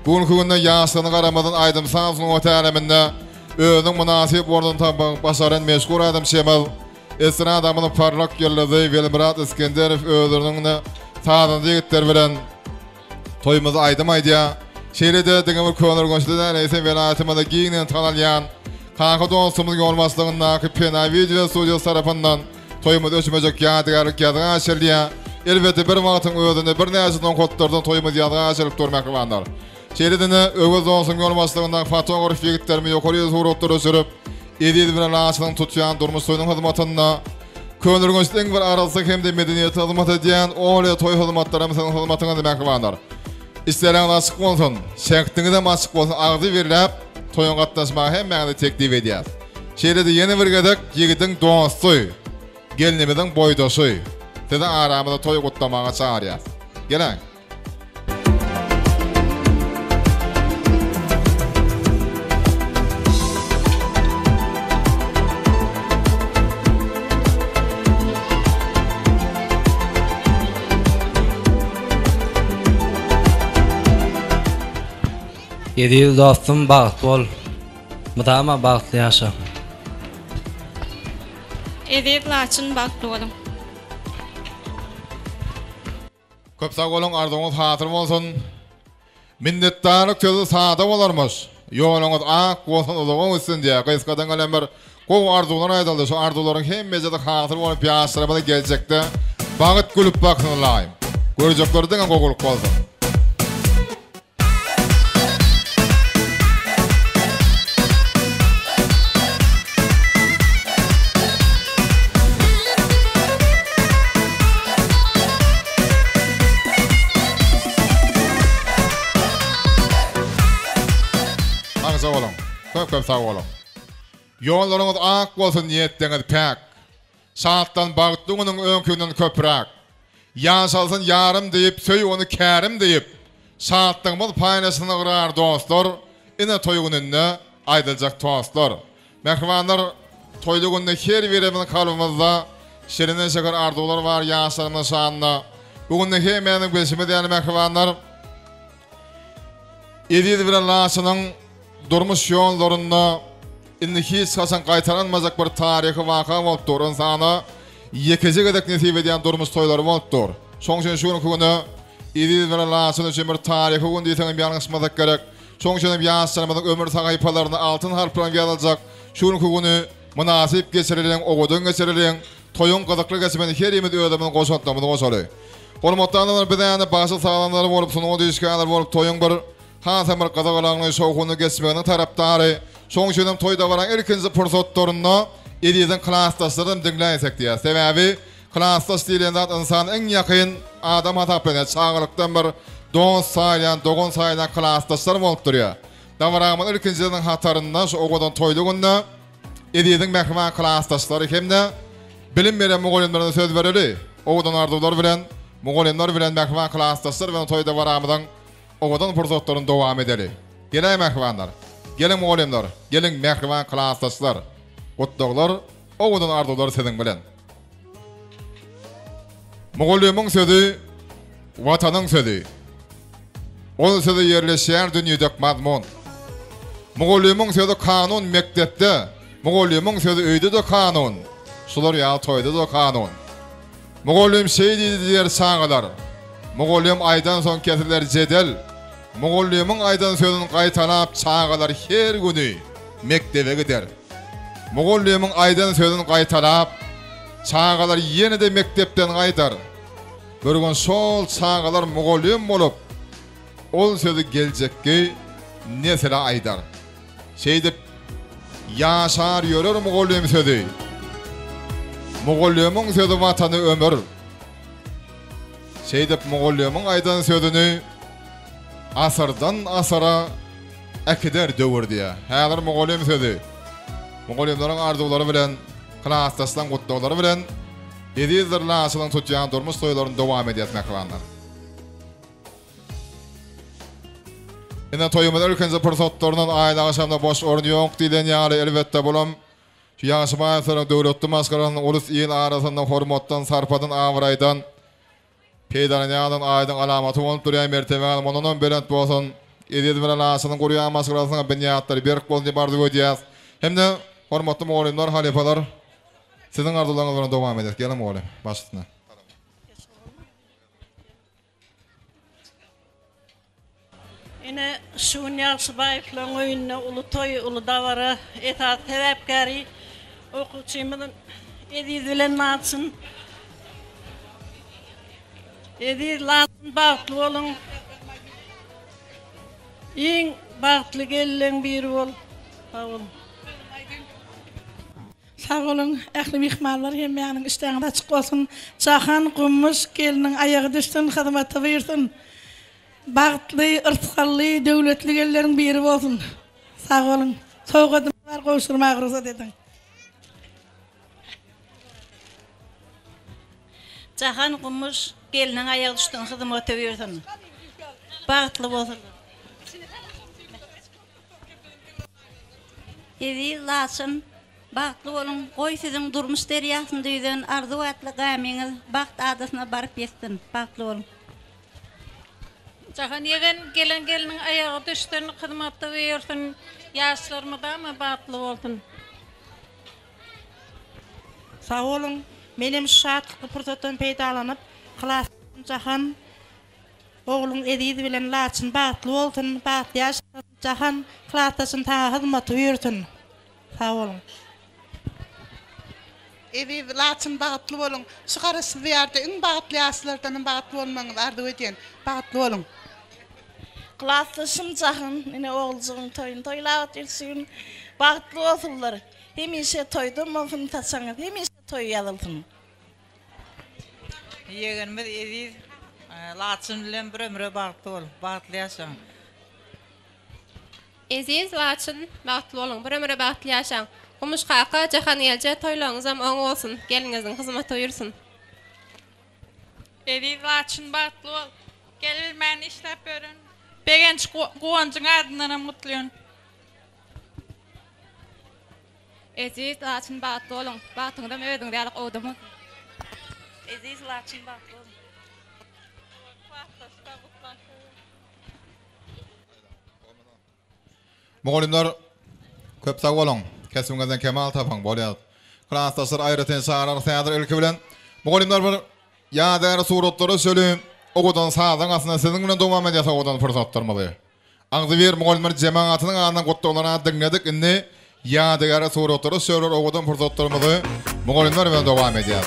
Bugünkü günde ýaşlaryň garamadan aýdym saňsyň oteleminde özüň münasip ordan tapaň başaran meşgul adam şemal esra adamyň parlak ýyldysy Welmurad Iskenderov özüniň taýdan ýigitler bilen toýmyzy aýdym aýdýa. Şeýlede diňe bir köner goşdyda näse welayatymyzda giňden tanalýan kanka dostumyz ýolmaslygyna Pena video studio tarapyndan toýmyzy öçmejek ýadygarlyk ýadyga açylýar. Elbetde bir wagtyň özünde bir näçe kodlardan toýmyzy ýadyga açylyp durmak barlar. Şeýledene öwüz olsun ýolmaslygyna fotograf ýigitlermi ýokary suratlar öçürüp Ediz bilen laçynyň tutýan durmuş toýunyň hyzmatynda köner goşdyň bir arasy hemde medeniýet hyzmat edýän oly toý hyzmatlaryny seň hyzmatyňa demek barlar. İstelerin açık bolsun, şeklini de açık bolsun, ağzı verilip toyun gatnaşmagy hem mäňe teklip edýär. Şeýlede ýene bir gedek ýigitiň dosty, gelinimizden boýdaşy. Tede aramyda toy gutlamaga çağırýar. Geleň. Edil dostum bagtly bol. Mudama bagtly ýaşa. Edip laçın bagtly bolun. Köp sag bolun, arzuňyz hatyr bolsun. Minnetdarlyk sözü sada bolarmyş. Ýoluňyz ak bolsun, uzagyň üstün diýe gyskadan gelen bir gowy arzular aýdyldy. Şu arzularyň hemmesi de hatyr bolup ýaşarmada geljekde bagyt gülüp baksyň laýym. Görjeklerden gogulyk bolsun. Sağ olun. Köp sağ olun. Yollarınız ak bolsun, niyetleriniz pek. Şaattan bagtlygynyň öňkünden köprak. Ýaşalsyn yarym diýip, söý onu kärim diýip. Şaatlygyňyz paýnaşyny gyrar dostlar. Ine toý gününde aýdyljak dostlar. Mehmanlar, toýly günde her birimiň kalbymyzda şerine şeker arzular var ýaşarynyň şanynda. Bugün hemmäniň beşime diýen mehmanlar Edil bilen laçynyň durmuş ýollarynda indi hiç hasan gaýtaranmazak bir taryhy waka bolup dur. Insana ýekiji gedek nesip edýän durmuş toýlary bolup dur. Şoň üçin şunu güni Edil bilen laçyny üçin bir taryhy gün diýsem ýalňyşmasak gerek. Şoň üçin ýaşarmyň ömür sagypalaryny altyn harplan ýazyljak. Şunu güni munasip geçirilen, ogudan geçirilen toyun gazakly geçmeni her ýerde ödemini goşatdymyny goşaly. Hormatly anlar bilen başy saglanlary bolup sunuň diýişkanlar bolup toyun bir hansam bir gazagalaryny şowguny geçmegini tarapdary. Şoň üçin toýda baran erkinji pursatlaryny Edilden klassdaşlarym dinläýsek diýär. Sebäbi klassdaş diýilen zat insan en ýakyn adam hataplanýar. Çağlykdan bir dost saýlan, dogon saýlan klassdaşlar bolup durýar. Dawaramyň erkinjiniň hataryndan şu ogadan toýly günde Edilden mehman klassdaşlary hemde bilim beren mugallimlerine söz bereli. Ogadan arzular bilen, mugallimler bilen mehman klassdaşlar bilen toýda baramydan ogadan pursatlaryny dowam edeli. Gelin mehmanlar, gelin mugallimler, gelin mehman klassdaşlar. Gotdaglar, ogadan arzular seziň bilen. Mugallimyň sözü watanyň sözü. Ol sözü ýerleşýär dünýäde mazmun. Mugallimyň sözü kanun mektepde, mugallimyň sözü öýde de kanun. Şular ýa toýda da kanun. Mugallim şeýdi diýer saňalar. Mugallim aýdan soň kesiler jedel. Mugallimyň aýdan sözüni gaýtanap çağalar her güni mektebe gider. Mugallimyň aýdan sözüni gaýtanap çağalar ýene-de mektepden gaýtar. Bir gün şol çağalar mugallim bolup ol sözü geljekki nesile aýdar. Şeýdip ýaşar ýörer mugallim sözü. Mugallimyň sözü watany ömür. Şeýdip mugallimyň aýdan sözüni asardan asara ekeder döwür diýär. Häzir mugallim sözü. Mugallimlaryň arzulary bilen, klassdaşlaryň gutdagulary bilen Edildir laçynyň tutýan durmuş toýlaryny dowam edýärmekler. Ine toýumyň ölkenji pursatlarynyň aýda aşamda boş orun ýok diýen ýaly elbetde bolam. Şu ýaşmaýasyň döwletli maskaralyň ulus ýyl arasynda hormatdan, sarpadan, awraýdan peýdanýan aýdyň alamaty bolup durýan mertebäň monundan berent bolsun. Edil bilen laçynyň gurýan maskarasyna benýatlary berk boldy bardy goýdýas. Hemde hormatly mugallimler, halifalar sizin arzularyňyz dowam eder. Gelin mugallim başlygyna. Ine Şunyal Şubayevlaryň öýüne uly toý, uly dawara etat sebäpkäri okuwçymyň Edil bilen naçyn. Edil laçyn bagtly bolun. Iň bagtly gelleň biri bol. Sağ olun. Sağ olun, ähli mehmanlar hemmäniň işlerinde açyk bolsun. Çahan gummuş geliniň aýagy düşsün, hyzmatda buyursun. Bagtly, ırtsally, döwletli gelleriň biri bolsun. Sağ olun. Sowgatymlar goşurmak ruhsat ediň. Çahan gummuş geliniň aýagy düşsün, hyzmatda buyursun. Bagtly bolsun. Edil laçyn bagtly bolun, goý siziň durmuş derýasynda ýüzen arzu atly gamyňyz bagt adasyna baryp ýetsin. Bagtly bolun. Jahan yegen gelinin ayağı düştün, hizmetde versin, yaşlarımı da mı batlı olsun? Sağ olun. Benim şartlıklı fırsattan peydalanıp, klasın Jahan oğlun ediydi bilen laçın batlı olsun, batlı yaşasın, Jahan klastasın ta hizmeti versin. Sağ olun. Evi laçın batlı olun. Çıkarısı verdi, in batlı yaşlardan batlı olmanız arzu ediyen. Batlı olun. Klaslaşım Jahan, yine oğulcuğun toyun toylavat ilsin, batlı olsunlar. Hemişe toydum, olsun taşanız, hemişe toy yazılsın. Yeğenimiz Ediz, laçın bilen bir ömre batlı olun, batlı yaşan. Eziz laçın batlı olun, bir ömre batlı yaşan. Kumuş kaka Jahan elce toylarınızam oň olsun, gelinizin hizmeti buyursun. Ediz laçın batlı ol, gelin ben işlep görün. Begenç kuvancın adından mutluyum. Eziz laçın batlı olun, batыңda ödüň diýerek odumy. Eziz laçın batlı olun. Mugallimler köp sag bolun. Kesimiňizden kemal tapaň bolýar. Klasdaşlar aýraten şahar saýadyr ilki bilen. Mugallimler bir ýa-da suratlary söyleyip, ogudan sağdan aslında sizin bilen dowam edýär ogudan fırsatlarmady. Agdy bir mugallimler jemaatynyň andan gotdaglaryna diňledik indi. Ýa-da suratlary söýler ogudan fırsatlarmady. Mugallimler bilen dowam edýär.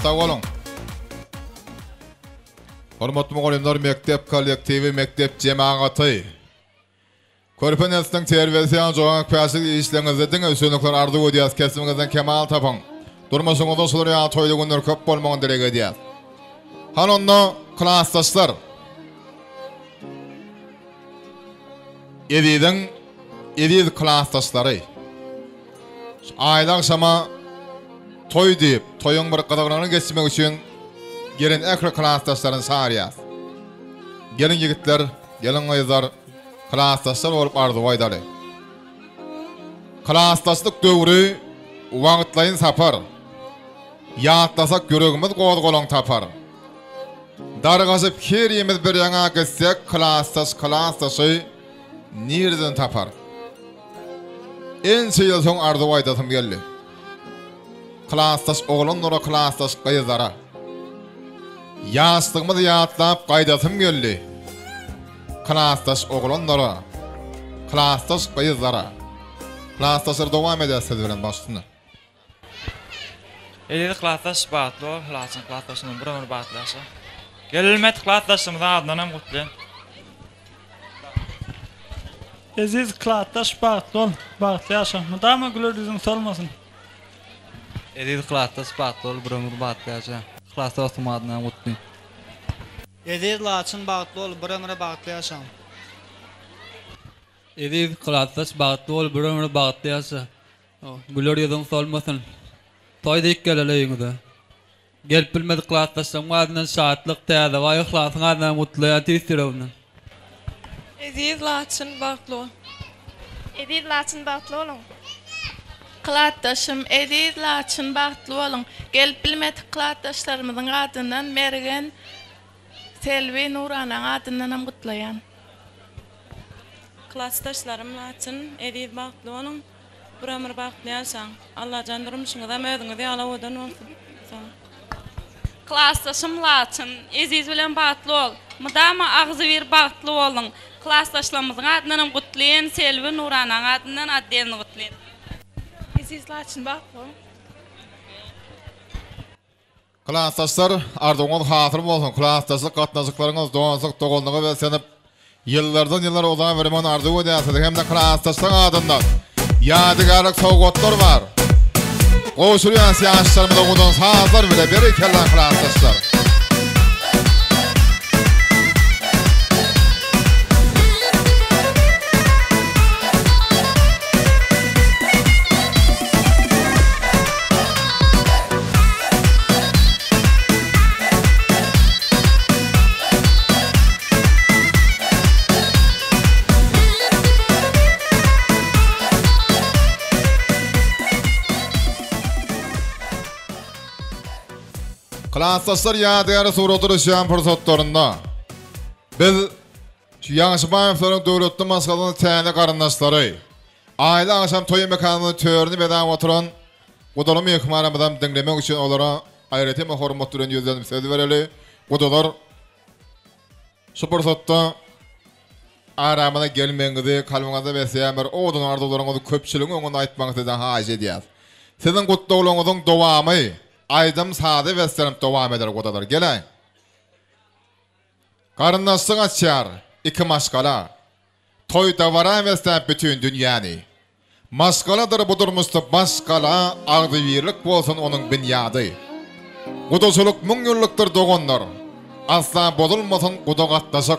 Sağ olun. Hormatly mugallimler, mektep kollektivi, mektep jemaaty. Körpenesden terbiýesiň joňak päşik işleriňizden ösünlikler ardy edýäs, kesimiňizden kemal tapaň. Durmaşyňyzda şolary ýa toýly günler köp bolmagyny dilek edýäs. Hanonda klasdaşlar. Ediz klasdaşlary. Aýda akşama toy diýip, toyuň bir gydagyny geçmek üçin gelin ekra klasdaşlaryny çağırýar. Gelin ýigitler, gelin aýzar klasdaşlar bolup ardy aýdary. Klasdaşlyk döwri wagtlaryň sapar. Ýatlasak göregimiz gowad-golaň tapar. Dargaşyp her ýemiz bir ýaňa gitsek, klasdaşy nirden tapar. En ýyl soň ardy aýdasym geldi. Klasdaş oğlanlara klasdaş gyzlara. Ýaşlygymyzy ýatlap gaýdasym geldi. Klasdaş oğlanlara, klasdaş gyzlara. Klasdaşlar dowam edýär bilen başlyny. Ediz klasdaş batly, laçyn klasdaşynyň bir ömür batlaşy. Gelilmet klasdaşymyň adynam gutlaýan. Ediz klasdaş batly, batly ýaşa. Mudama gülürdüň solmasyn. Ediz klasdaş batly, bir ömür batly ýaşa. Klasdaşyň adynam gutlaýan. Ediz laçyn bagtly ol, bir ömre bagtly ýaşa. Ediz klasdaş batly ol, bir ömür bagtly ýaşa. Gülürdüň solmasyn. Toýda ikkeleleýiňizde. Gelip bilmedi klasdaşyň adynam şatlyk täze, we ihlasyň adynam gutlaýan tesirewne. Ediz laçyn batly ol. Ediz laçyn batly olun. Klasdaşym Ediz laçyn batly olun. Gelip bilmedi klasdaşlarymyzyň adyndan Mergen Selvi Nurana adyndan gutlaýan. Klasdaşlarym laçyn Ediz batly olun. Bir ömür batly ýaşaň. Allah jandyrmyşyňyza möýüňizi ýalawadan bolsun. Klasdaşym laçyn Ediz bilen batly ol. Mudama agzy bir batly bolun. Klasdaşlarymyzyň adyndan gutlaýan Selvi Nurana adyndan addyny gutlaýan. Ediz laçyn batly ol. Klasdaşlar, ardyňyz hatyr bolsun. Klasdaşlyk gatnaşyklaryňyz doňasyk dogonlygy we senip ýyllardan ýyllar ozan bermen ardy edýäsiz. Hem de klasdaşlyk adyndan ýadygarlyk sowgatlar bar. Qoşulyan siyasatçılarımıza odan sazlar bile berekelli arkadaşlar. Klassdaşlar ýa-da suratyrşan pursatlarynda biz şu Ýaňşybaýowlaryň döwletli maskalyny täze garyndaşlary aýla aşam toý mekanyny törni bedan oturan godaly mehmanlarymyzdan dinlemek üçin olara aýraty hormat bilen ýözelip söz bereli. Godalar şu pursatda aramyna gelmeňizi kalbyňyzda besämer odan ardalaryňyzy köpçüligiň öňünde aýtmaňyzdan haýy edýär. Sizin gutdawlaryňyzyň dowamy Aydam sade vesterip devam eder godalar. Gelen. Karındaşsın açar. İki maskala. Toy davara vesterip bütün dünyani. Maskaladır budurmuştu maskala. Ağdı birlik bolsun onun binyadı. Gudosuluk mün yıllıktır doğanlar. Asla bozulmasın gudo gatlaşık.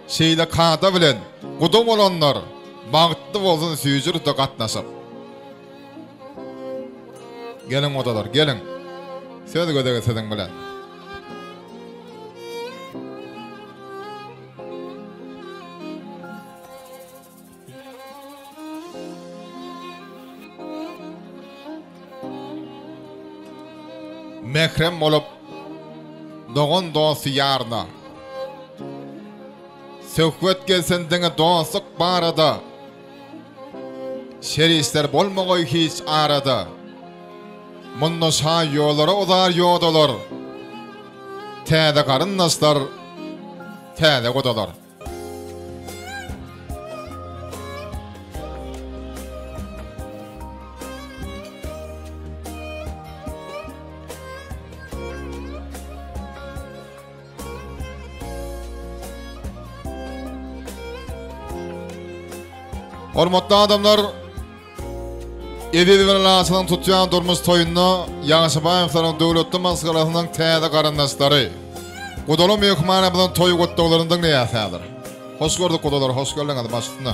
Şeyle kağıda bilen. Gudo olanlar. Bağıtlı bolsun süyücür de gatlaşık. Gelin odalar gelin. Söz gödege sedin bilen. Mehrem olup doğun dostu yarna. Söhbet gelsen dine dostluk barada. Şerişler bolmagoy hiç arada. Munno şa ýollara uzar ýodalar. Täze garyndaşlar, täze godalar. Hormatly adamlar, Edil bilen laçynyň tutýan durmuş toýuny Ýaňşybaýowlaryň döwletli maskalasynyň täze garyndaşlary. Godaly mehmanlar bilen toý gotdaglarynyň näýäsidir? Hoş gördük godalar, hoş geldiňiz başyna.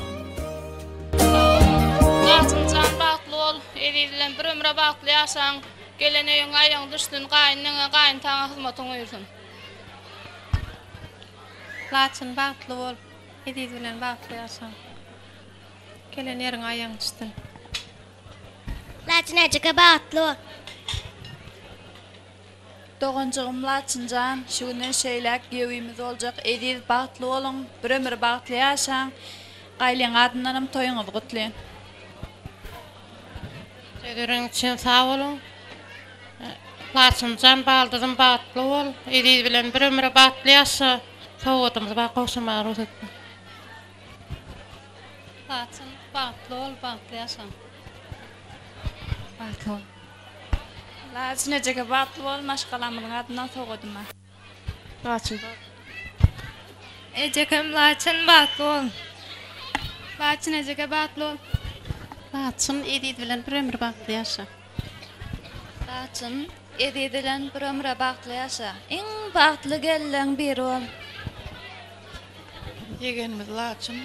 Laçynjan bagtly ol, Edil bilen bir ömre bagtly ýaşaň, gelenegiň aýaň düşdün, gaýnyňa gaýyn taňa hyzmatyň uýursun. Laçyn bagtly ol, Edil bilen bagtly ýaşaň, gelenegiň aýaň düşdün. Laçyn ejeke bagtly ol. Doğancığım Laçynjan, şu günden şeýlek ýewimiz boljak. Edil bagtly bolun, bir ömür bagtly ýaşaň. Gaýlyň adyndanam toýuňyzy gutlaýan. Söýdüriň üçin sag bolun. Laçynjan baldyrym bagtly bol. Edil bilen bir ömür bagtly ýaşa. Sowatymyz ba goşmary uzatma. Laçyn bagtly ol, bagtly ýaşaň. Laçyn ejeke bagtly bol, maşgalamyň adyndan sowadym. Laçyn. Ejekem Laçyn bagtly ol. Laçyn ejeke bagtly ol. Laçyn Edil bilen bir ömür bagtly ýaşa. Laçyn Edil bilen bir ömür bagtly ýaşa. Iň bagtly gelleň biri ol. Yegenimiz Laçyn.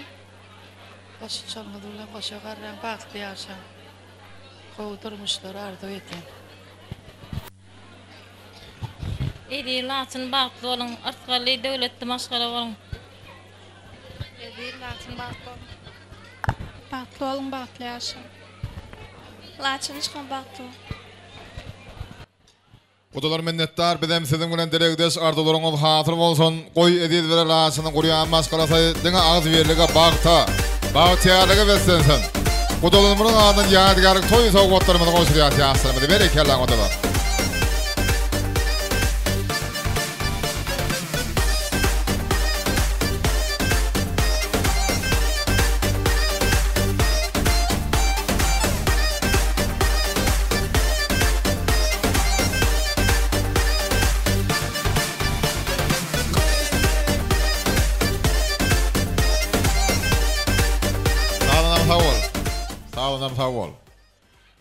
Başy çalmady bilen başa garran bagtly ýaşa. Gowy arzu eten. Edil Laçyn bagtly bolun, artgaly döwletli maskala bolun. Edil Laçyn bagtly ol. Bagtly bolun, bagtly ýaşa. Laçyn şkan bagtly ol. Godalar minnetdar, bizem sizin bilen dilegdeş ardalaryňyz hatyr bolsun. Goý Edil bilen Laçynyň gurýan maskalasy diňe ağız berlige bagta. Bagtýarlygy beslensin. Godalarymyň adyndan ýadgarlyk toý sowgatlarymyzy goşurýar ýaşlarymyzy berekelli godalar.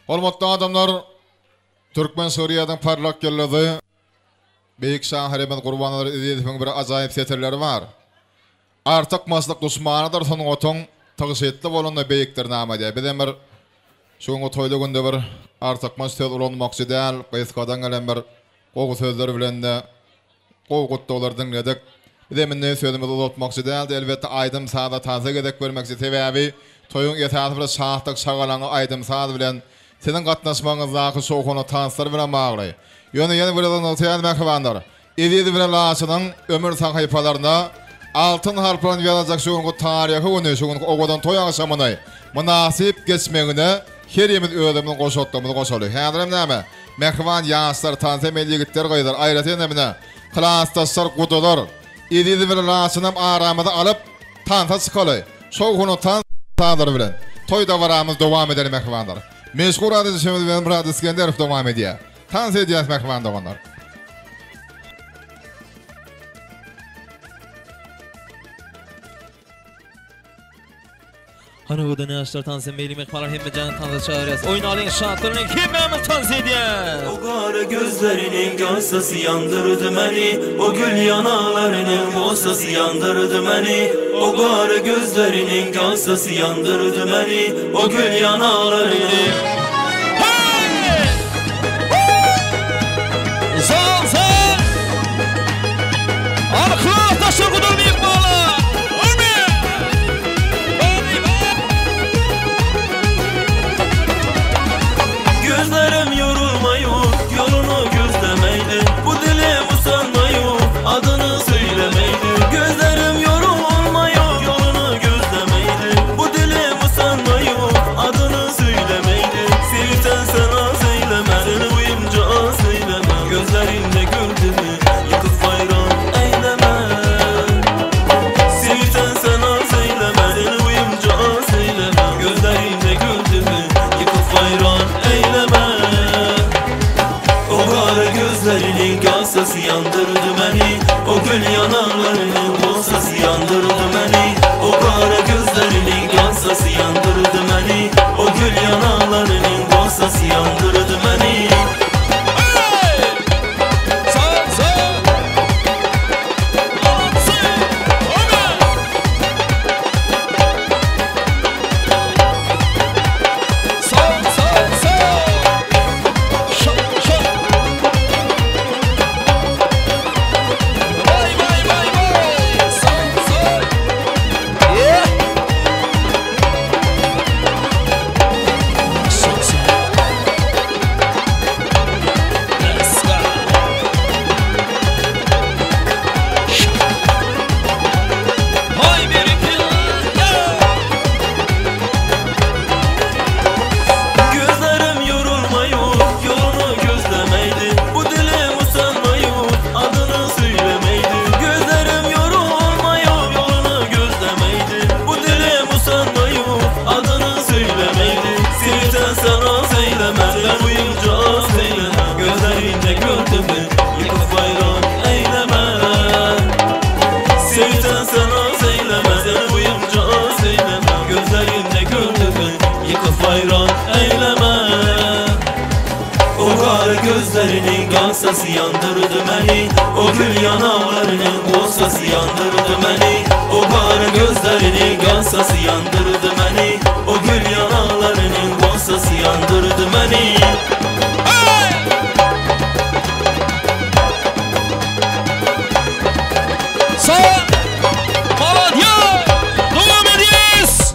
Hormatly adamlar, Türkmen Suriýadan parlak ýyldysy Beýik Şah Heremet Gurbanly Ezizowyň bir ajaýyp seterleri var. Artyk maslyk duşmanydyr sonuň otuň tygyşetli bolanda beýikdir namady. Bizem bir şoňa toýda günde bir artyk maslyk ulanmakçy däl, Gysgadan gelen bir gowy sözler bilen de gowgutda olar dinledik. Bizem ne sözümizi uzatmakçy däl, elbetde aýdym saada taza gedek bermekçi sebäbi toýuň ýetäsi bir şahtyk şagalaňy aýdym saat bilen senin gatnaşmaňyzdaky şoňa tanslar bilen bagly. Ýöne bir notýan mehmanlar. Edidi bilen laçynyň ömür sahypalaryna altın harplan ýazajak şoňa taryhy öňe şoňa ogadan toý aşamany munasip geçmegine her ýemit ödümini goşatdymyzy goşaly. Häzirem näme? Mehman ýaşlar tansa melligitler goýdar. Aýraty näme? Klassdaşlar gudalar. Edidi bilen laçynym aramyda alyp tansa çykaly. Şoňa tansalar bilen toýda baramyz dowam eder mehmanlar. Meşgul adysymyz bilen Murad İskenderov dowam edýär. Tansa edýär mehman doganlar. Hani bu da yaşlar tansa meylimek falan hemme canı tansa çağırıyız. Oyun alın şartlarını kimimiz tansa ediyar. O kara gözlerinin gansası yandırdı beni. O gül yanaklarının boğsası yandırdı beni. O kara gözlerinin gansası yandırdı beni. O gül yanaklarının. Sağ sağ. Arka taşı kudurmayıp bağla. Gözlerim yorulmayıp yolunu gözlemeydi. Bu dilim usanmayıp adını söylemeydi. Gözlerim yorulmayıp yolunu gözlemeydi. Bu dilim usanmayıp adını söylemeydi. Sevsen sana söyleme, seni uyumca söyleme. Gözlerinde gördüğümü yıkıp bayram eyleme. Sevsen sana söyleme, seni uyumca söyleme. Gözlerinde gördüğümü yıkıp bayram eyleme. O kara gözlerinin gansası yandırdı beni. O gül yanaklarının boğsası yandırdı beni. O kara gözlerinin gansası yandırdı beni. O gül yanaklarının boğsası yandırdı beni. Gözlerim yorulmayıp yolunu gözlemeydi. Bu dilim usanmayıp adını söylemeydi. Gözlerim yorulmayıp yolunu gözlemeydi. Bu dilim usanmayıp adını söylemeydi. Sevsen sana söyleme, sen uyunca söyleme. Gözlerinde gördüğümü yıkıp bayram eyleme. Sevsen sana söyleme, sen uyunca söyleme. Gözlerinde gördüğümü yıkıp bayram eyleme. O kara gözlerinin gansası yandırdı beni. O gül yanaklarının boğsası yandırdı beni. O kara gözlerinin gansası yandırdı beni. O gül yanaklarının boğsası yandırdı beni. Sağ. Malatya. Devam ediyoruz.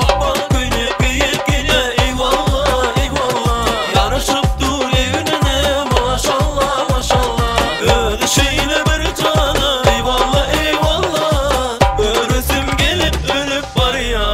Akbak köyüne büyük gele eyvallah eyvallah. Yarışıp dur evine maşallah maşallah. Öyle şeyle bir cana eyvallah eyvallah. Öresim gelip ölüp var ya.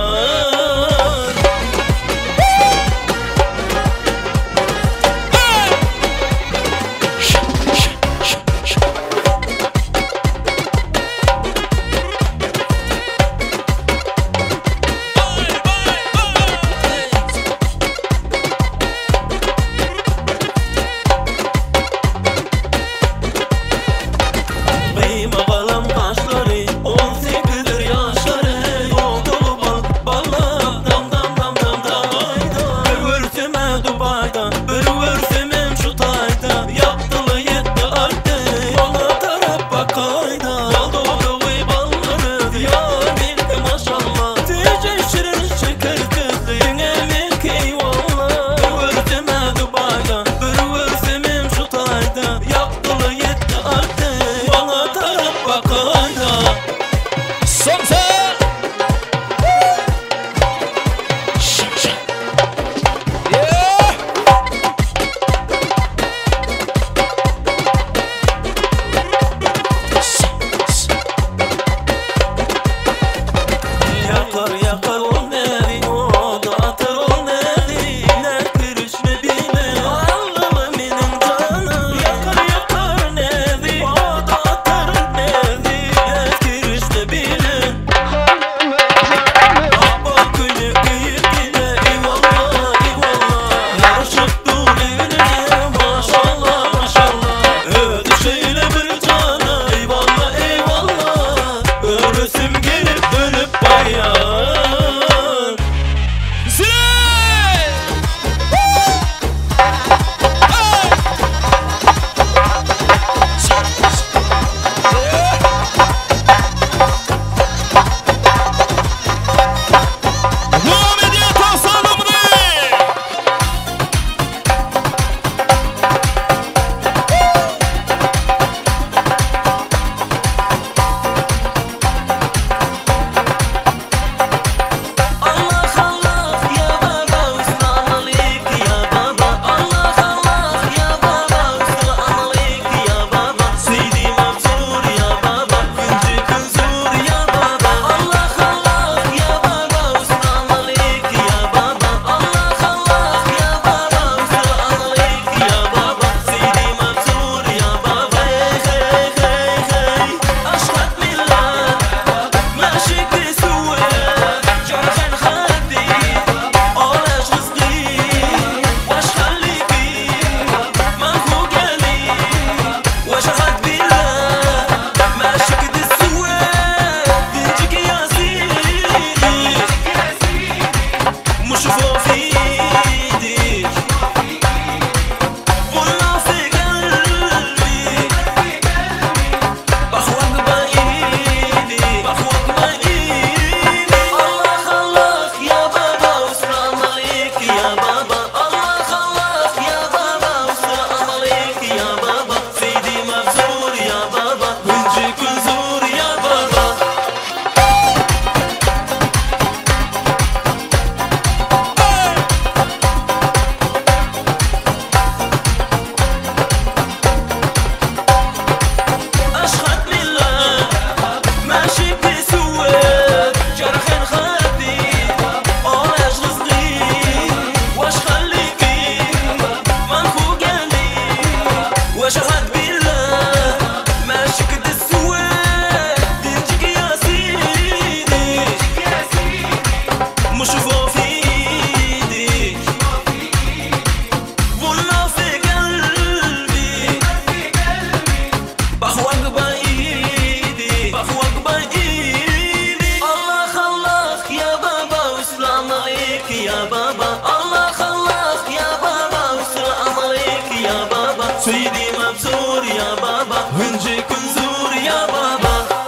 Söydüm absur ya baba Hınca kunzur ya baba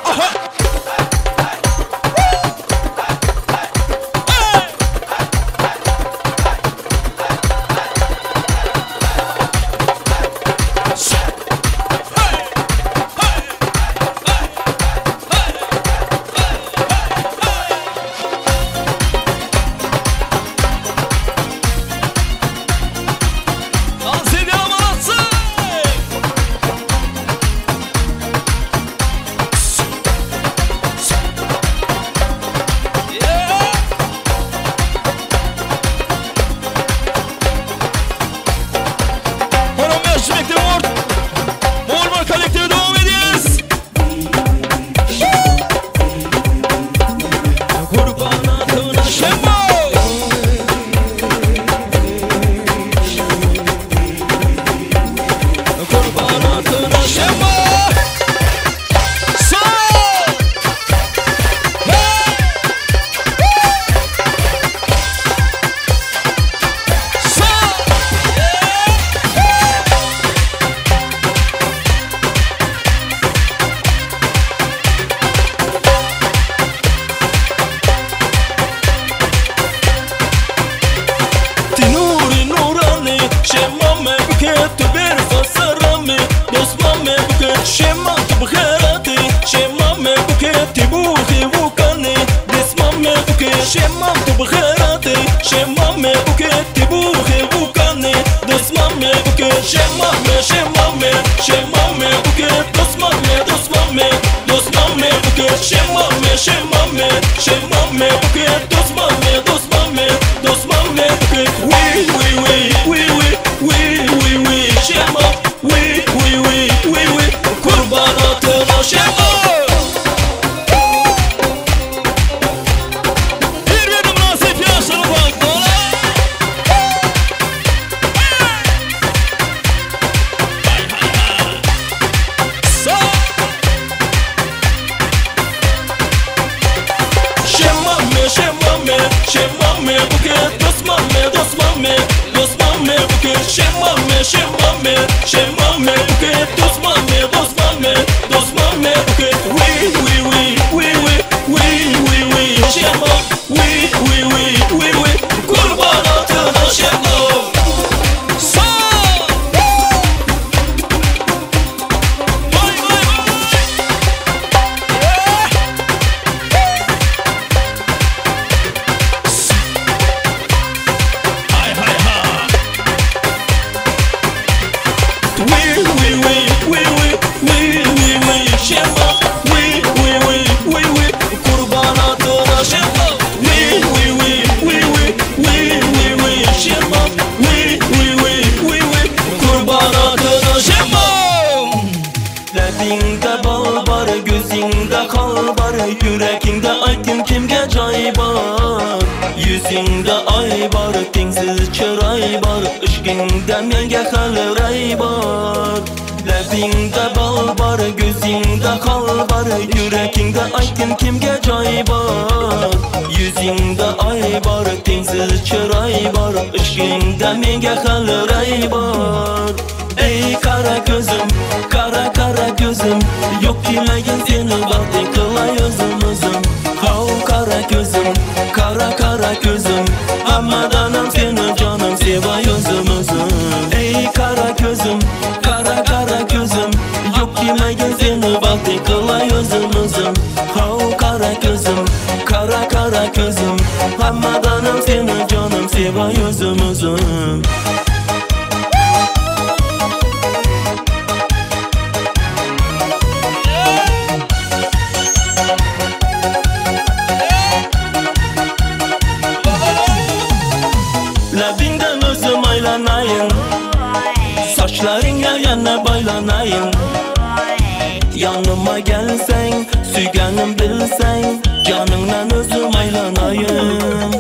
Yanıma gelsen, süygenim bilsen Canından özüm aylanayım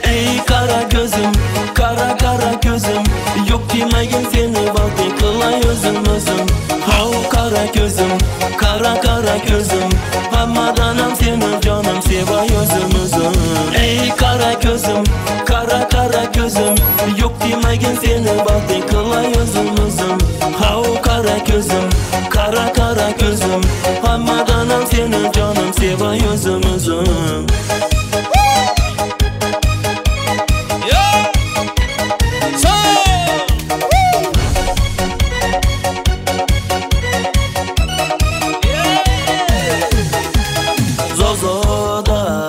Ey kara gözüm, kara kara gözüm Yok demeyin seni vaadi kılay özüm özüm Hav kara gözüm, kara kara gözüm Hamadanam seni canım sevay özüm özüm Ey kara gözüm, kara kara gözüm Yok demeyin seni vaadi kılay özüm özüm gözüm, kara kara gözüm. Hammadanam seni canım sevay özüm özüm. Zozoda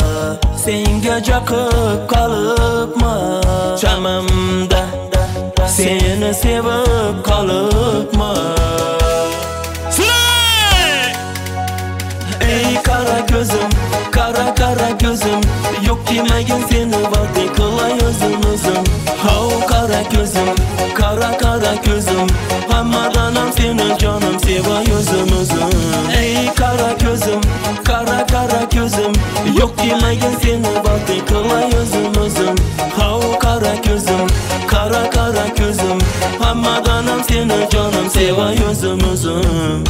sen jakıp kalıpma, çamamda seni sevip kalıpma. Ey kara gözüm, kara kara gözüm, yok demegin seni vardı kılay özüm özüm. Hav kara gözüm, kara kara gözüm, hammadanam seni canım sevay özüm özüm. Ey kara gözüm, kara kara gözüm, yok demegin seni vardı kılay özüm özüm. Hav kara gözüm, kara kara gözüm, hammadanam seni canım sevay özüm özüm.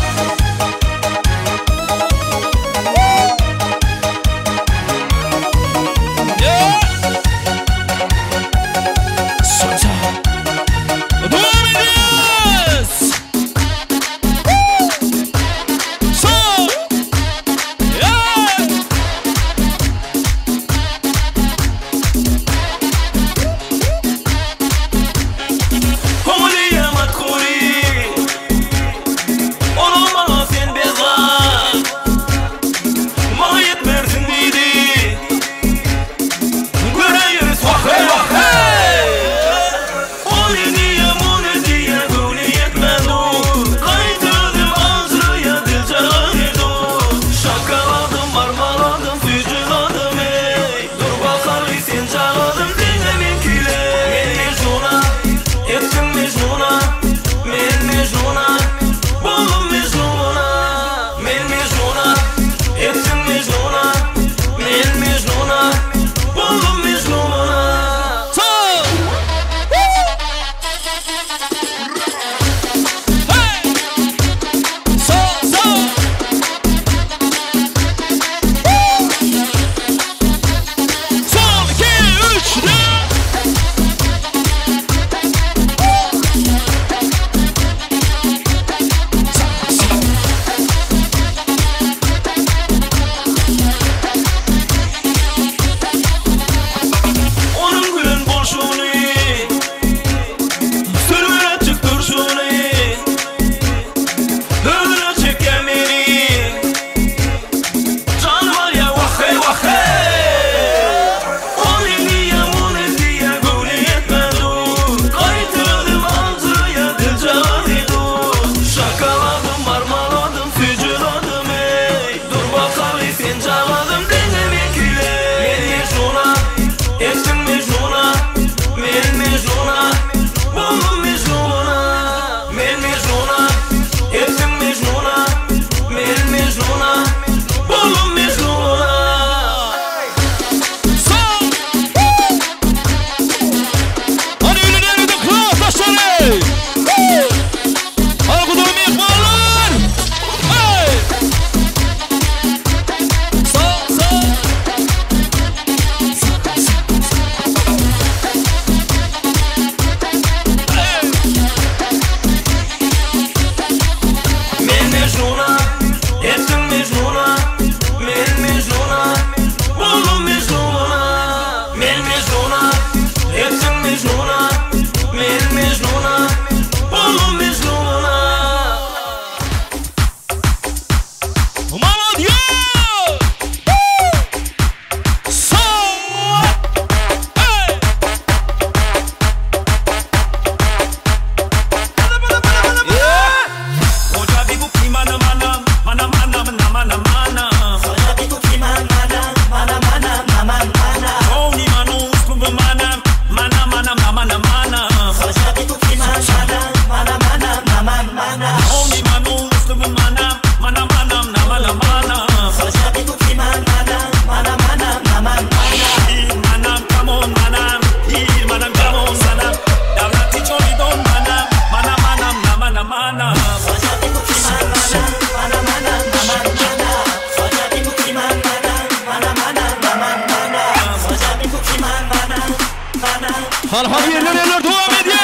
Hal yerler devam ediyor.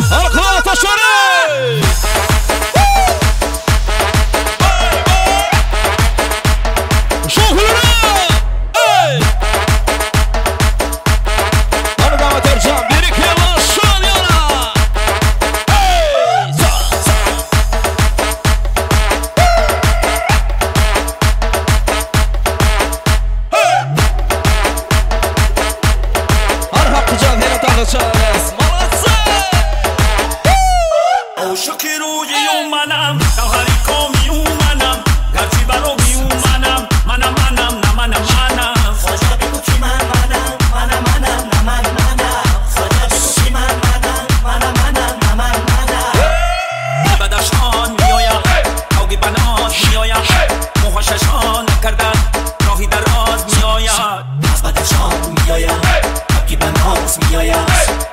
Halklar taşları. عاشقی روی منم تهاری کمی منم گرچه برای منم نه منم خدا بگو کی منم نه منم خدا بگو کی منم نه منم بدشان میایم اوگی بناز میایم موهاششان نکردن راهی دراز میاید از بدشان میایم اوگی بناز میایم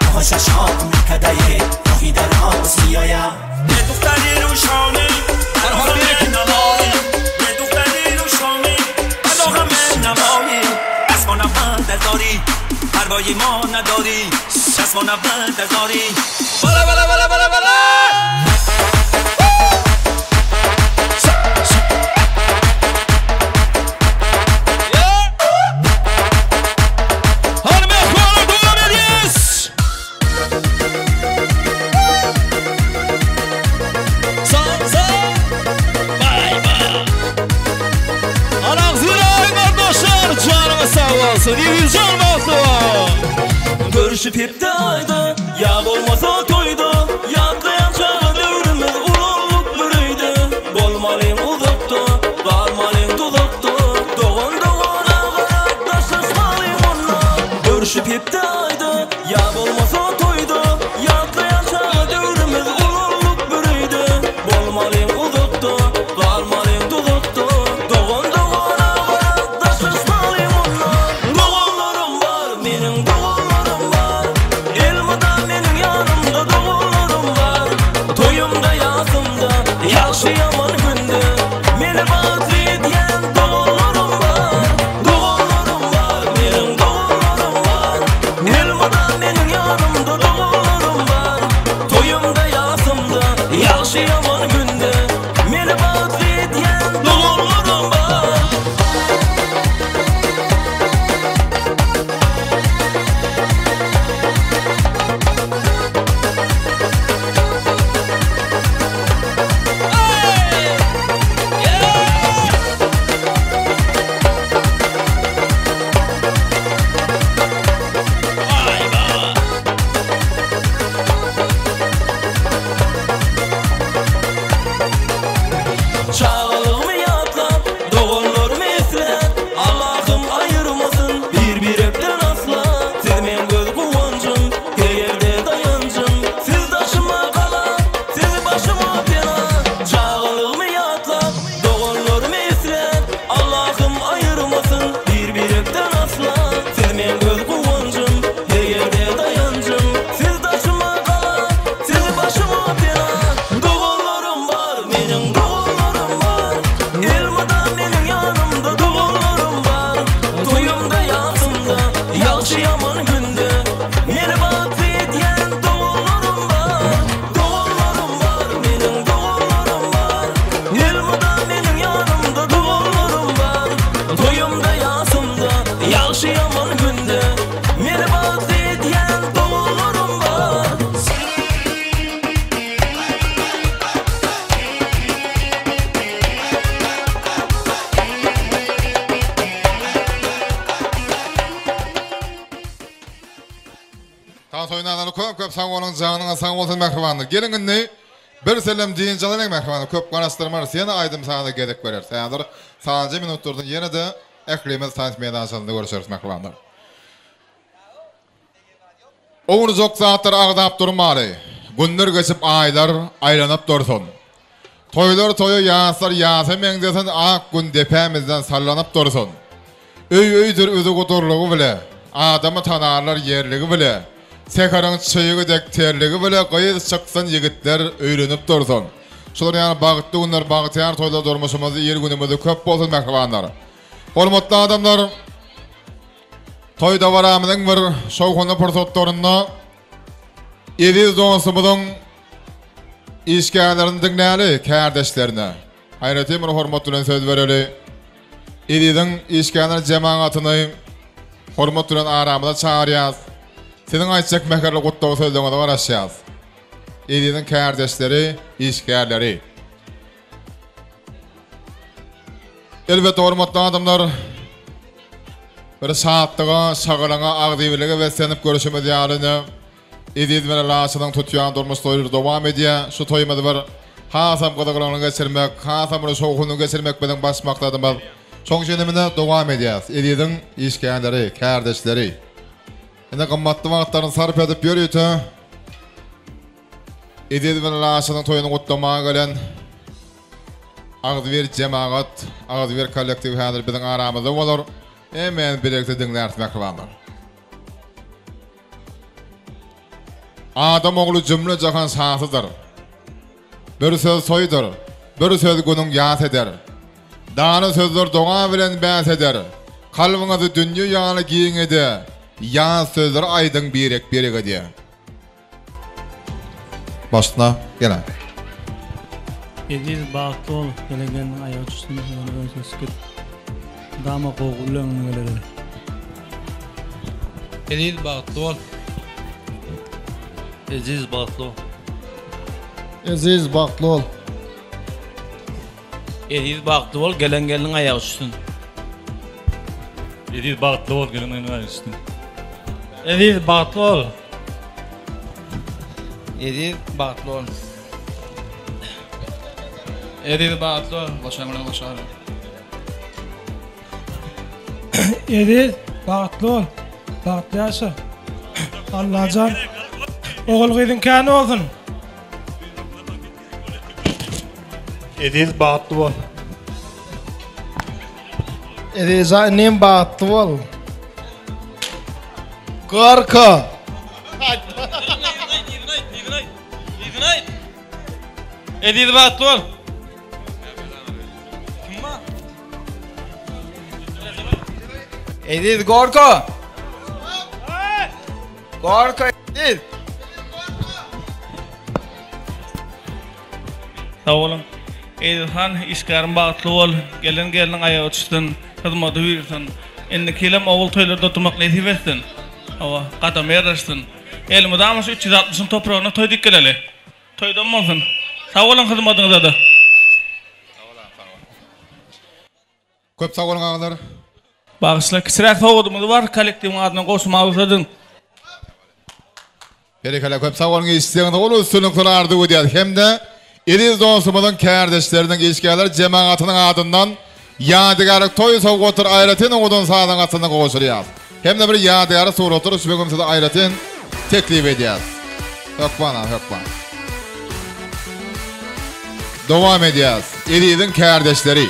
موهاششان نکرده راهی دراز میایم یه دختری روشانی تنها همه نمایی یه دختری روشانی تنها همه نمایی دست ما نبند داری پروایی ما نداری دست ما نبند داری بالا بالا بالا بالا بالا Görüşüp hep de ayda yağ olmasa toyda yatlayan çağa devrimiz ululuk bürüydü bolmalıyım uzakta varmalıyım tuzakta doğan doğana kadar taşışmalıyım onunla Görüşüp hep de ayda yağ olmasa toyda yatlayan çağa devrimiz ululuk bürüydü bolmalıyım uzakta varmalıyım tuzakta doğan doğana kadar taşışmalıyım onunla Doğanlarım var benim Yaxşı yaman gündü Meni batı ediyen doğullarım var Doğullarım var Benim doğullarım var Elmadan benim yanımda doğullarım var Toyumda yasımda Yaxşı yaman gündü Meni batı ediyen doğullarım var Çağlığımı yatlat, doğullarımı eslet Allah'ım ayırmasın bir öpten asla Siz men göz kuvancım, her yerde dayancım Siz taşıma kalan, siz başıma pena Çağlığımı yatlat, doğullarımı eslet Allah'ım ayırmasın bir öpten asla Siz men göz kuvancım, her yerde dayancım Siz taşıma kalan, siz başıma pena Doğullarım var, benim doğullarım var Elmadan benim yanımda doğullarım var Toyumda yasımda Yaxşı yaman gündü Meni batı ediyen doğullarım var Doğullarım var benim doğullarım var Elmadan benim yanımda doğullarım var Toyumda yasımda Yaxşı yaman gündü Meni batı ediyen doğullarım var Taas oynananı köp sağ olun canına sağ olsun mehribanlı. Gelin ne? Bir selam deyin canına mehribanlı. Köp qarastırmar seni aydım sana gerek verer. Sanadır. Sanca minutlardan yine de eklemiz sans meydanında görüşürüz mehribanlar. Oğur çok saatler ağdap durmalı. Günler geçip aylar aylanıp dursun. Toylar toyu yasar yasa mengdesen ak gün depemizden sallanıp dursun. Öyüdür özü kuturluğu bile. Adamı tanarlar yerliği bile. Sekarın çayığı dek terliği bile kayıt çıksın yigitler öğrenip dursun. Şular yani bağıttı günler bağıtıyan toylar durmuşumuzda yer günümüzde köp olsun mehribanlar. Hormatlı adamlar, toyda varamızın bir şovkunu pırsatlarında Ediz dostumuzun işgahlarını dinleyeli kardeşlerine. Hayret Emre hormatlı söz vereli. Ediz'in işgahlar cemaatini hormatlı aramıza çağırıyaz. Senin aytacak mekarlı kutlu sözlerine de var aşağız. Ediz'in kardeşleri, işgahları. Elbette hormatlı adamlar, bir saatlığa, şağılana, ağzıviliğe ve senip görüşümüz yarını Edid bilen Laşynyň tutýan durmuş toýry dowam edýär. Şu toýmady bir hasam gadaglaryny geçirmek, hasam bir şowhuny geçirmek bilen başmakdadymyz. Şoň jenemine dowam edýär. Edidin işgänleri, kardeşleri. Ene gymmatly wagtlaryny sarp edip ýörýär. Edid bilen Laşynyň toýuny gutlamaga gelen Agdywer jemaat, Agdywer kollektiw häzir biziň aramyzda bolar. Men birlikde dinlärmek barlar. Adam oğlu cümle jahan sahatıdır. Bir söz soydur, bir söz günün yat eder. Dağını sözler doğa bilen bäs eder. Kalbıňyzy dünýä ýaly giň eder. Ýa sözler aýdyň birek eder. Başna gene. Ediz bagtly ol, gelegen aýagy üstünde özüňizki. Dama gowgullygyny geler. Ediz bagtly ol. Aziz bagtly ol. Aziz bagtly ol. Ediz bagtly ol, gelengeniň aýagy üstünde. Ediz bagtly ol, gelengeniň aýagy üstünde. Ediz bagtly ol. Ediz bagtly ol. Ediz bagtly ol, başaňyň başary. Ediz bagtly ol. Bagtly ýaşa. Allahjan oğul gydyň kany bolsun. Ediz bagtly ol. Ediz annem bagtly ol. Gorka. Ediz bagtly ol. Ediz Gorka. Gorka Ediz. Sağ olun. Edilhan işgärm bagtly bol, geleniň aýagy üstün, hyzmaty bersin. Indi kelem oğul toýlarda oturmak näsip etsin. Awa, gadam ýaraşsyn. Elimi damas 360 topragyna toýdyk geleli. Toýdan bolsun. Sağ olun hyzmatyňyza da. Köp sağ olun ağalar. Bağışla kisirak sowudumuz bar, kollektiwiň adyna goşmagyzdyň. Berekele köp sağ olun isteýäňde ol üstünlikleri ardy edýär. Hemde Ediz dostumyzyň kardeşleriniň işgärler jemaatynyň adyndan ýadygarlyk toý sowgatyr aýratyn oňdan saňyň atyny goşurýar. Hemde bir ýadygar suratyr üstüňizde aýratyn teklip edýär. Hökbana. Dowam edýär. Edizin kardeşleri.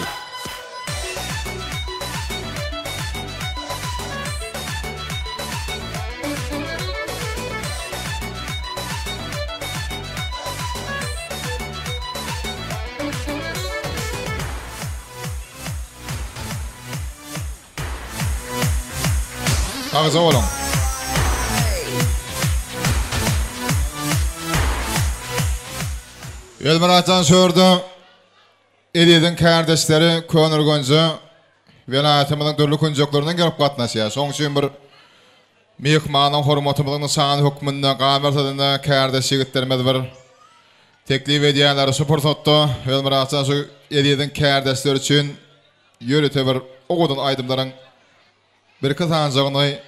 Ağzı olun. Elmiracan sördü. Edidin kardeşleri Könür Gonca velayatymyzyň dörlü kunjoklaryndan gelip gatnaşýar. Şoň üçin bir mehmanyň hormatymyzyň sany hukmunda gamersadynda kardeş ýigitlerimiz bir teklip edýärler. Şu pursatda Elmiracan şu Edidin kardeşleri üçin ýörete bir ogudan aýdymlaryň bir kazanjagyny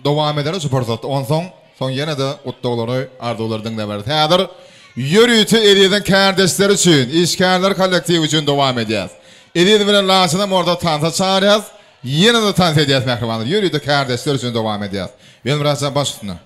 dowam eder şu pursatda. Onsoň ýene de gutdaglary arzuwlaryň da ber. Häzir ýörüýti Edidin kardeşleri üçin, işgärler kollektiwi üçin dowam edýär. Edid bilen Laşyny orada tansa çağırýar, ýene de tansa edýär mehribanlar. Ýörüýti kardeşleri üçin dowam edýär. Benim rahat başlygyny.